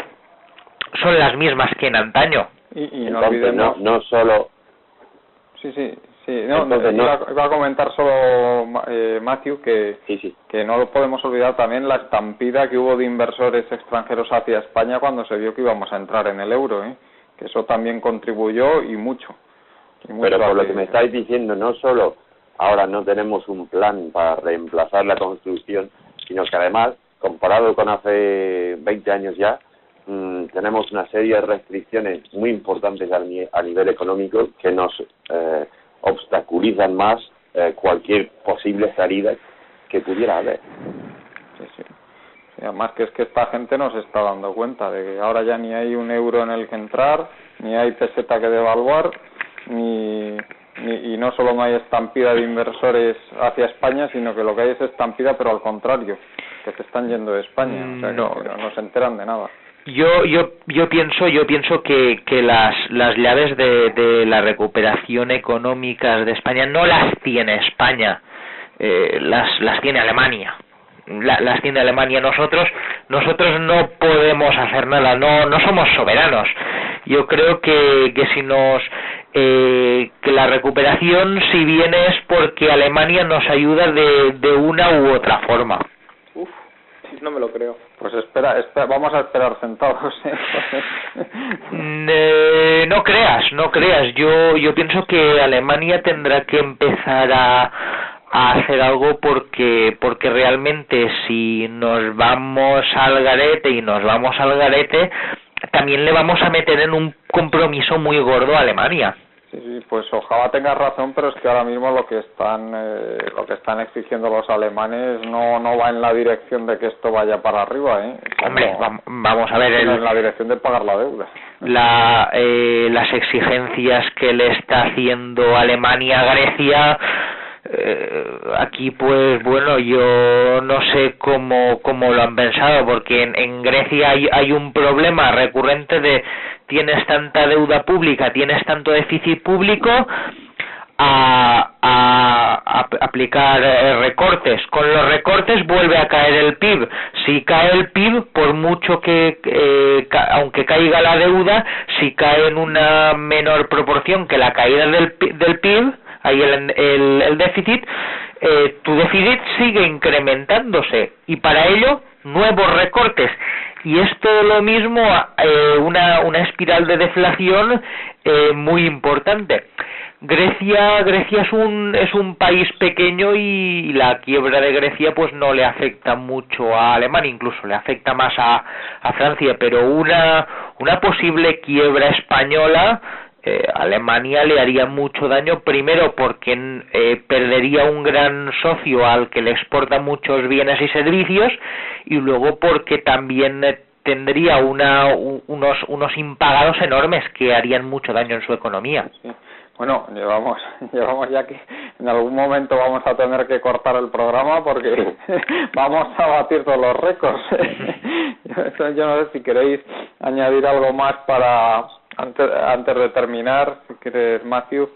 las mismas que en antaño. Y no olvidemos, no solo no, iba a comentar solo Matthew que no lo podemos olvidar también la estampida que hubo de inversores extranjeros hacia España cuando se vio que íbamos a entrar en el euro, que eso también contribuyó y mucho. Pero por lo que me estáis diciendo, no solo ahora no tenemos un plan para reemplazar la construcción, sino que además, comparado con hace 20 años ya, tenemos una serie de restricciones muy importantes a nivel económico que nos obstaculizan más cualquier posible salida que pudiera haber. Sí. Además que es que esta gente no se está dando cuenta de que ahora ya ni hay un euro en el que entrar, ni hay peseta que devaluar, y no solo no hay estampida de inversores hacia España, sino que lo que hay es estampida, pero al contrario, que se están yendo de España, o sea, que no se enteran de nada. Yo pienso que las llaves de la recuperación económica de España no las tiene España, las tiene Alemania. Las tiene Alemania. Nosotros no podemos hacer nada, no somos soberanos. Yo creo que que la recuperación, si viene, es porque Alemania nos ayuda de una u otra forma. No me lo creo. Pues espera, vamos a esperar sentados. No creas. Yo pienso que Alemania tendrá que empezar a hacer algo, porque realmente si nos vamos al garete, también le vamos a meter en un compromiso muy gordo a Alemania. Sí, pues ojalá tengas razón, pero es que ahora mismo lo que están exigiendo los alemanes no va en la dirección de que esto vaya para arriba, Hombre, vamos a ver, en la dirección de pagar la deuda. Las exigencias que le está haciendo Alemania a Grecia, aquí pues bueno, yo no sé cómo lo han pensado, porque en Grecia hay un problema recurrente de tienes tanta deuda pública, tienes tanto déficit público, a aplicar recortes. Con los recortes vuelve a caer el PIB. Si cae el PIB, por mucho que aunque caiga la deuda, si cae en una menor proporción que la caída del PIB, ahí el déficit, tu déficit sigue incrementándose, y para ello nuevos recortes. Y esto lo mismo, una espiral de deflación muy importante. Grecia es un país pequeño, y la quiebra de Grecia pues no le afecta mucho a Alemania, incluso le afecta más a Francia, pero una posible quiebra española, Alemania le haría mucho daño, primero porque perdería un gran socio al que le exporta muchos bienes y servicios, y luego porque también tendría unos impagados enormes que harían mucho daño en su economía. Sí. Bueno, llevamos ya que en algún momento vamos a tener que cortar el programa porque vamos a batir todos los récords. Yo no sé si queréis añadir algo más para antes de terminar, si quieres, Matthew.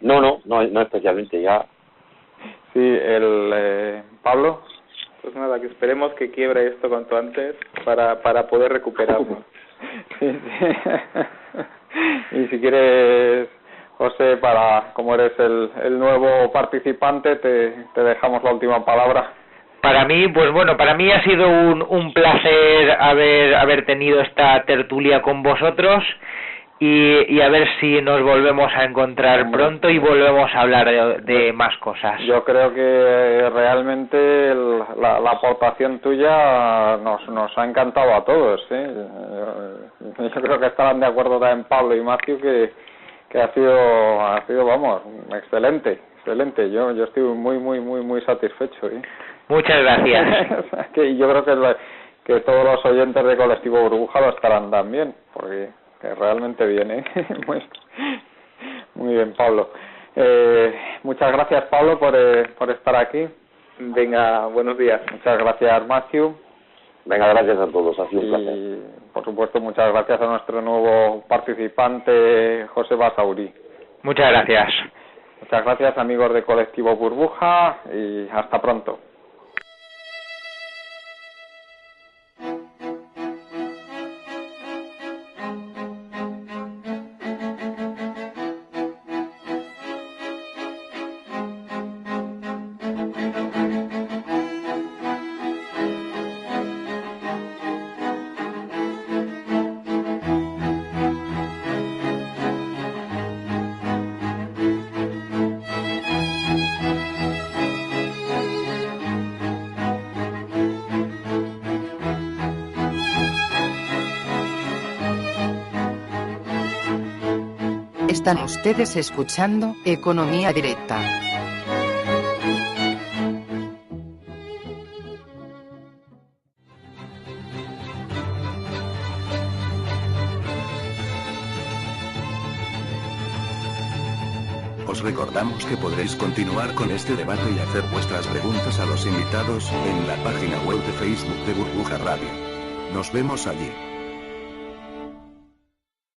No especialmente ya. Sí, Pablo. Pues nada, que esperemos que quiebre esto cuanto antes para poder recuperarlo. Sí. Y si quieres, José, como eres el nuevo participante, te dejamos la última palabra. Para mí, pues bueno, para mí ha sido un placer haber tenido esta tertulia con vosotros y a ver si nos volvemos a encontrar pronto y volvemos a hablar de más cosas. Yo creo que realmente la aportación tuya nos ha encantado a todos, ¿eh? Yo creo que estarán de acuerdo también Pablo y Matthew que ha sido vamos, excelente. Yo estoy muy satisfecho, ¿eh? Muchas gracias. Que yo creo que todos los oyentes de Colectivo Burbuja lo estarán también, porque que realmente bien, ¿eh? Muy bien, Pablo. Muchas gracias, Pablo, por estar aquí. Venga, buenos días. Muchas gracias, Matthew. Venga, gracias a todos, ha sido un placer. Y, por supuesto, muchas gracias a nuestro nuevo participante, José Basauri. Muchas gracias. Muchas gracias, amigos de Colectivo Burbuja, y hasta pronto. Están ustedes escuchando Economía Directa. Os recordamos que podréis continuar con este debate y hacer vuestras preguntas a los invitados en la página web de Facebook de Burbuja Radio. Nos vemos allí.